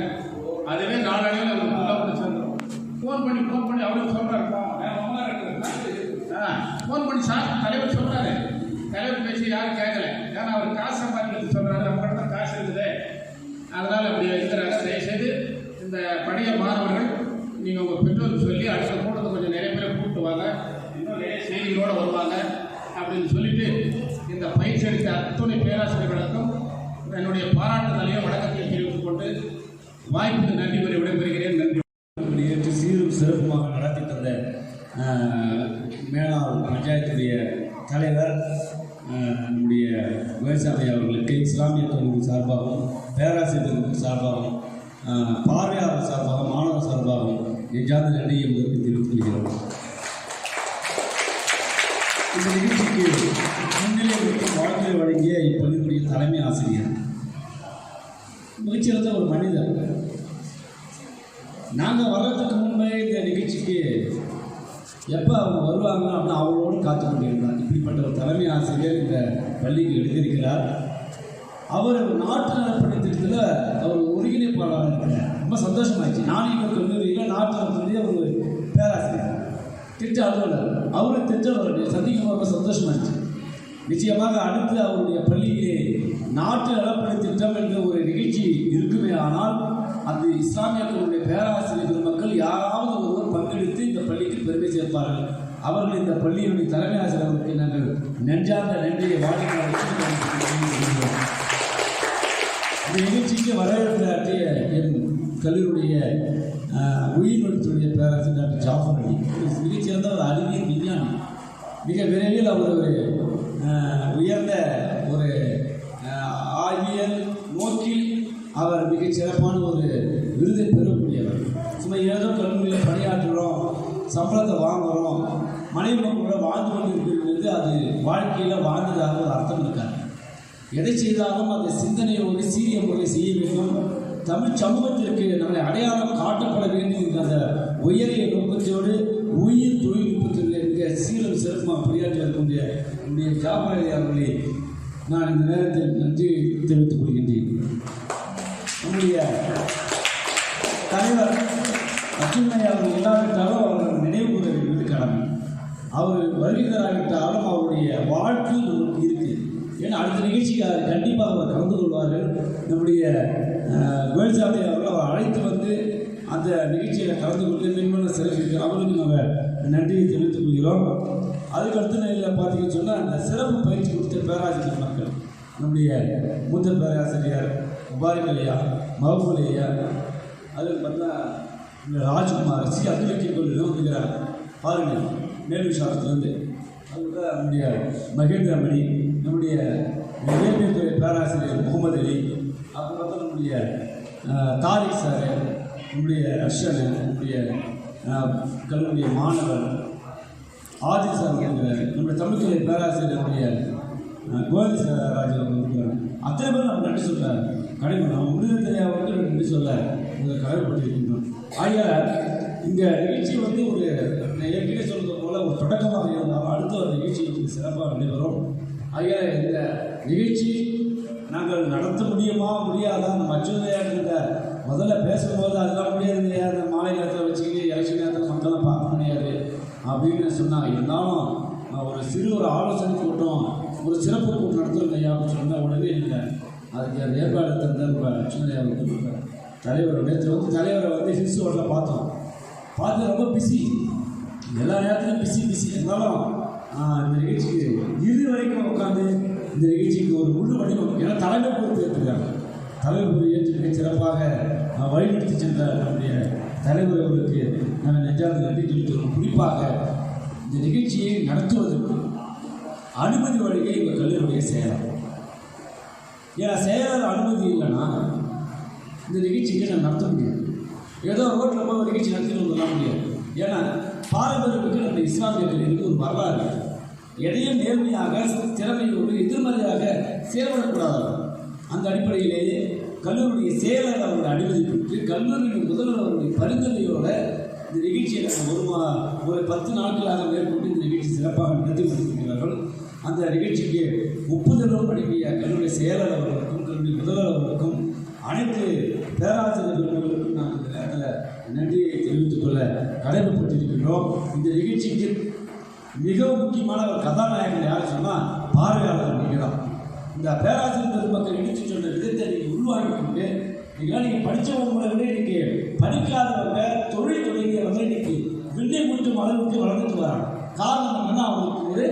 அதுவே நாளடைவில் அவருக்கு ஃபுல்லாக கூட சேர்ந்துடும். ஃபோன் பண்ணி அவருக்கு சொல்கிறாரு, ஃபோன் பண்ணி சார் தலைவர் சொல்கிறாரு. தலைவர் பேசி யாரும் கேட்கல. ஏன்னா அவர் காசு சம்பாதிக்கிறது சொல்கிறாரு, நம்ம கிட்ட தான் காசு இருக்குது, அதனால் அப்படி இருக்கிறாங்க. தயவுசெய்து இந்த பழைய மாணவர்கள் நீங்கள் உங்கள் பெற்றோருக்கு சொல்லி அடுத்த கூட்டத்தை கொஞ்சம் நிறைய பேரை கூப்பிட்டு வாங்க, இன்னும் நிறைய செய்திகளோடு வருவாங்க அப்படின்னு சொல்லிட்டு இந்த பயிற்சி எடுத்த அத்துணை பேராசிரியர்களுக்கும் என்னுடைய பாராட்டுதலையும் வணக்கத்தையும் தெரிவித்துக் கொண்டு வாய்ப்புக்கு நன்றி கூறி விடைபெறுகிறேன். நன்றி. ஏற்று சீரும் சிறப்புமாக நடத்தி தந்த மேலாள் பஞ்சாயத்துடைய தலைவர் நம்முடைய வேல்சாமி அவர்களுக்கு இஸ்லாமிய தொழில் சார்பாகவும் பேராசிரியர்களுக்கு சார்பாகவும் பார்வையாளர் சார்பாகவும் மாணவர் சார்பாகவும் நெஞ்சார்ந்த நன்றியை முதலில் தெரிவித்துக் கொள்கிறோம். இந்த நிகழ்ச்சிக்கு முன்னிலை மற்றும் வாழ்க்கை வழங்கிய இப்பள்ளியினுடைய தலைமை ஆசிரியர் மிகச்சிறந்த ஒரு மனிதர். நாங்கள் வர்றதுக்கு முன்பே இந்த நிகழ்ச்சிக்கு எப்போ அவங்க வருவாங்க அப்படின்னு அவங்களோடு காத்து கொண்டிருந்தார். இப்படிப்பட்ட ஒரு தலைமை ஆசிரியர் இந்த பள்ளிக்கு எழுதியிருக்கிறார். அவர் நாட்டு நலப்பணி திட்டத்தில் அவர் ஒருங்கிணைப்பாளராக இருக்கிறார். ரொம்ப சந்தோஷமாயிடுச்சு. நானிகள் கல்லூரியில் நாட்டு நலப்பணி ஒரு பேராசிரியர், திட்ட அலுவலர், அவரை திட்டவருடைய சந்திக்கும் ரொம்ப சந்தோஷமாயிடுச்சு. நிச்சயமாக அடுத்து அவருடைய பள்ளியிலே நாட்டு நலப்பணி திட்டம் என்ற ஒரு நிகழ்ச்சி இருக்குமே ஆனால் அது இஸ்லாமியர்களுடைய பேராசிரியர் பெருமக்கள் யாராவது ஒருவர் பங்கெடுத்து இந்த பள்ளிக்கு பெருமை சேர்ப்பார்கள். அவர்கள் இந்த பள்ளியினுடைய தலைமை ஆசிரியர்களுக்கு நாங்கள் நெஞ்சார்ந்த நன்றியை வாழ்க்கை இந்த நிகழ்ச்சிக்கு வரவேற்பாற்றிய என் கல்லூரியுடைய உயிர்நுட்பத்துடைய பேராசிரியர் டாக்டர் ஜாஃபர் அலி மிகச்சிறந்த ஒரு அறிவியல் விஞ்ஞானி. மிக விரைவில் அவர் ஒரு உயர்ந்த ஒரு ஆய்வியல் நோக்கில் அவர் மிகச் சிறப்பான ஒரு விருதை பெறக்கூடியவர். சும்மா ஏதோ கல்லூரியில் பணியாற்றுகிறோம், சம்பளத்தை வாங்குகிறோம், மனைவி மக்களோட வாழ்ந்து கொண்டிருக்கிறது, அது வாழ்க்கையில் வாழ்ந்ததாக ஒரு அர்த்தம் இருக்காது. எதை செய்தாலும் அந்த சிந்தனையோடு சீரிய முறை செய்ய வேண்டும். தமிழ் சமூகத்திற்கு நம்மளை அடையாளம் காட்டப்பட வேண்டும் என்ற அந்த உயரிய நோக்கத்தோடு உயிர் தொழில்நுட்பத்தில் மிக சீரும் சிறப்பாக பணியாற்றி இருக்கக்கூடிய நம்முடைய ஜாஃபர் அவர்களை நான் இந்த நேரத்தில் நன்றி தெரிவித்துக் கொள்கின்றேன். நம்முடைய தலைவர் அச்சுமணி அவர்கள் இல்லாவிட்டாலும் அவர்கள் நினைவு கூற வேண்டியது கடமை. அவர் வருகிறாவிட்டாலும் அவருடைய வாழ்க்கை நமக்கு இருக்குது. ஏன்னா அடுத்த நிகழ்ச்சிக்கு அவர் கண்டிப்பாக அவர் கலந்து கொள்வார்கள். நம்முடைய வேல்சாமி அவர்கள் அவர் அழைத்து வந்து அந்த நிகழ்ச்சியில் கலந்து கொண்டு மின்மன சிறப்பிற்கு அவருக்கு நாங்கள் நன்றியை தெரிவித்துக் கொள்கிறோம். அதுக்கடுத்து நிலையில் பார்த்தீங்கன்னு சொன்னால் அந்த சிறப்பு பயிற்சி கொடுத்த பேராசிரியர் மக்கள் நம்முடைய மூத்த பேராசிரியர் முபாரிக் ஐயா, மஹபூல் ஐயா, அதுக்கு பார்த்தா இந்த ராஜ்குமார் அப்துல் கொள்ளும் வந்துக்கிறாங்க பாருங்கள் மேல் சாஸ்திரத்துலேருந்து. அதுக்கு நம்முடைய மகேந்திரமணி, நம்முடைய இயற்கைத்துறை பேராசிரியர் முகமது அலி, அப்புறம் பார்த்தா நம்முடைய தாரிக் சார், நம்முடைய அர்ஷன், நம்முடைய கல்லூரிய மாணவர் ஆதில் சார் வந்துருக்கிறார், நம்முடைய தமிழ்துறை பேராசிரியருடைய கோவிந்த் சார் ராஜன் வந்துருக்கிறாங்க. அத்தனை பேர் நம்ம நன்றி சொல்ல கடமை. நம்ம முடிவு தெரியாத நன்றி சொல்ல உங்கள் கடமைப்பட்டிருக்கின்றோம். ஆகையால் இந்த நிகழ்ச்சி வந்து ஒரு ஏற்கனவே சொல்வது போல ஒரு தொடக்கமாக இருந்தாலும் அடுத்த ஒரு நிகழ்ச்சி வந்து சிறப்பாக நடைபெறும். ஆகையால் இந்த நிகழ்ச்சி நாங்கள் நடத்த முடியாதா? நம்ம அச்சுறுதியாக முதல்ல பேசும்போது அதெல்லாம் முடியாது, அந்த மாலை நேரத்தில் வச்சுக்கிட்டு எலெக்ஷன் நேரத்தில் மக்களை பார்க்க முடியாது அப்படின்னு சொன்னால், இருந்தாலும் ஒரு சிறு ஒரு ஆலோசனை கூட்டம், ஒரு சிறப்பு கூட்டம் நடத்துகிறோம் ஐயா அப்படின்னு சொன்னால் உடனே இல்லை அதுக்கு அந்த ஏற்பாடு தந்த லட்சுமண தலைவர் நேற்று வந்து தலைவரை வந்து ஹில்ஸ் ரோட்டில் பார்த்தோம். பார்த்து ரொம்ப பிஸி, எல்லா நேரத்துலையும் பிஸி இருந்தாலும் இந்த நிகழ்ச்சிக்கு இறுதி வரைக்கும் உட்காந்து இந்த நிகழ்ச்சிக்கு ஒரு முழு வடிவம், ஏன்னா தலைமை பொறுப்பு ஏற்றுக்கிறாங்க. தலைவர் பொறுப்பு ஏற்று மிக சிறப்பாக வழிநடத்தி சென்ற நம்முடைய தலைவர் அவர்களுக்கு நாங்கள் நெஞ்சார்ந்த நன்றி தெரிவித்துள்ளோம். குறிப்பாக இந்த நிகழ்ச்சியை நடத்துவதற்கு அனுமதி வழங்கிய எங்கள் கல்லூரியுடைய செயலர். ஏன்னா செயலர் அனுமதி இல்லைன்னா இந்த நிகழ்ச்சிக்கு நான் நடத்த முடியாது. ஏதோ ரோட்டில் போய் ஒரு நிகழ்ச்சி நடத்திட்டு சொல்ல முடியாது. ஏன்னா பாரம்பரியத்துக்கு நம்ம இஸ்லாமிய கல்விக்கு ஒரு வரலாறு, எதையும் நேர்மையாக திறமையோடு எதிர்மறையாக செயல்படக்கூடாது. அந்த அடிப்படையிலேயே கல்லூரியுடைய செயலர் அவருடைய அனுமதி பெற்று கல்லூரியின் முதல்வர் அவருடைய பரிந்துரையோடு இந்த நிகழ்ச்சியை ஒரு 10 நாட்களாக மேற்கொண்டு இந்த நிகழ்ச்சி சிறப்பாக நடத்தி கொண்டிருக்கிறார்கள். அந்த நிகழ்ச்சிக்கு ஒப்புதலும் வழங்கிய கல்லூரி செயலர் அவர்களுக்கும் கல்லூரி முதல்வர் அவர்களுக்கும் அனைத்து பேராசிரியர்களுக்கும் நான் இந்த நேரத்தில் நன்றியை தெரிவித்துக் கொள்ள கடமைப்பட்டிருக்கின்றோம். இந்த நிகழ்ச்சிக்கு மிகவும் முக்கியமான ஒரு கதாநாயகன் யார் சொன்னால் பார்வையாளர் நீங்கள் தான். இந்த பேராசிரியர் பெருமக்கள் எடுத்து சொன்ன விதத்தை நீங்கள் உருவாக்கி கொண்டு நீங்கள் படித்தவங்களை விட இன்றைக்கி படிக்காதவங்க தொழில் தொடங்கியவங்க இன்றைக்கி விண்ணை மூட்டும் அளவுக்கு வளர்ந்துட்டு வராங்க. காரணம் என்னன்னா அவங்களுக்கு ஒரு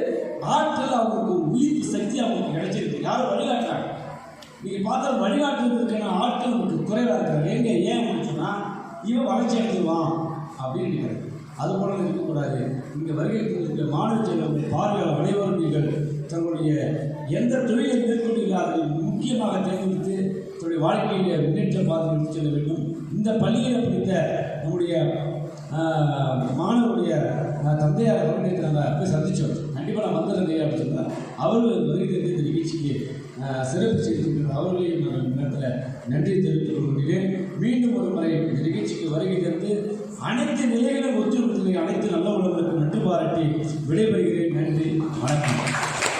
ஆற்றல், அவங்களுக்கு ஒரு உயிர்ப்பு சக்தி அவங்களுக்கு கிடைச்சிருக்கு. யாரும் வழிகாட்டுறாங்க. நீங்கள் பார்த்தா வழிகாட்டுறதுக்கான ஆட்கள் நமக்கு குறைவாக இருக்கிறாங்க. ஏன் அப்படின்னு சொன்னால் இவன் வளர்ச்சி அடைஞ்சிடுவான் அப்படின்னு அதுபோல இருக்கக்கூடாது. இங்கே வருகை இருக்கிற மாணவ செல்வங்கள் பார்வையாளர் அனைவரும் நீங்கள் தங்களுடைய எந்த தொழிலை மேற்கொண்டீர்கள் அதை முக்கியமாக தேர்ந்தெடுத்து தன்னுடைய வாழ்க்கையிலே முன்னேற்ற பாதையில் செல்ல வேண்டும். இந்த பள்ளியில் படித்த நம்முடைய மாணவருடைய தந்தையார் அவர்களுக்கு நாங்கள் போய் சந்தித்தோம். கண்டிப்பாக நான் வந்துடுறேன் அப்படின்னு சொன்னால் அவர்கள் வருகை இந்த நிகழ்ச்சிக்கு சிறப்பு செய்திருக்கின்ற அவர்களையும் நான் இந்த நேரத்தில் நன்றி தெரிவித்துக் கொள்கிறேன். மீண்டும் ஒரு முறை இந்த நிகழ்ச்சிக்கு வருகை தந்து அனைத்து நிலைகளும் ஒத்துழைப்பு அனைத்து நல்ல உணர்வுகளுக்கு நன்றி பாராட்டி விடைபெறுகிறேன். நன்றி, வணக்கம்.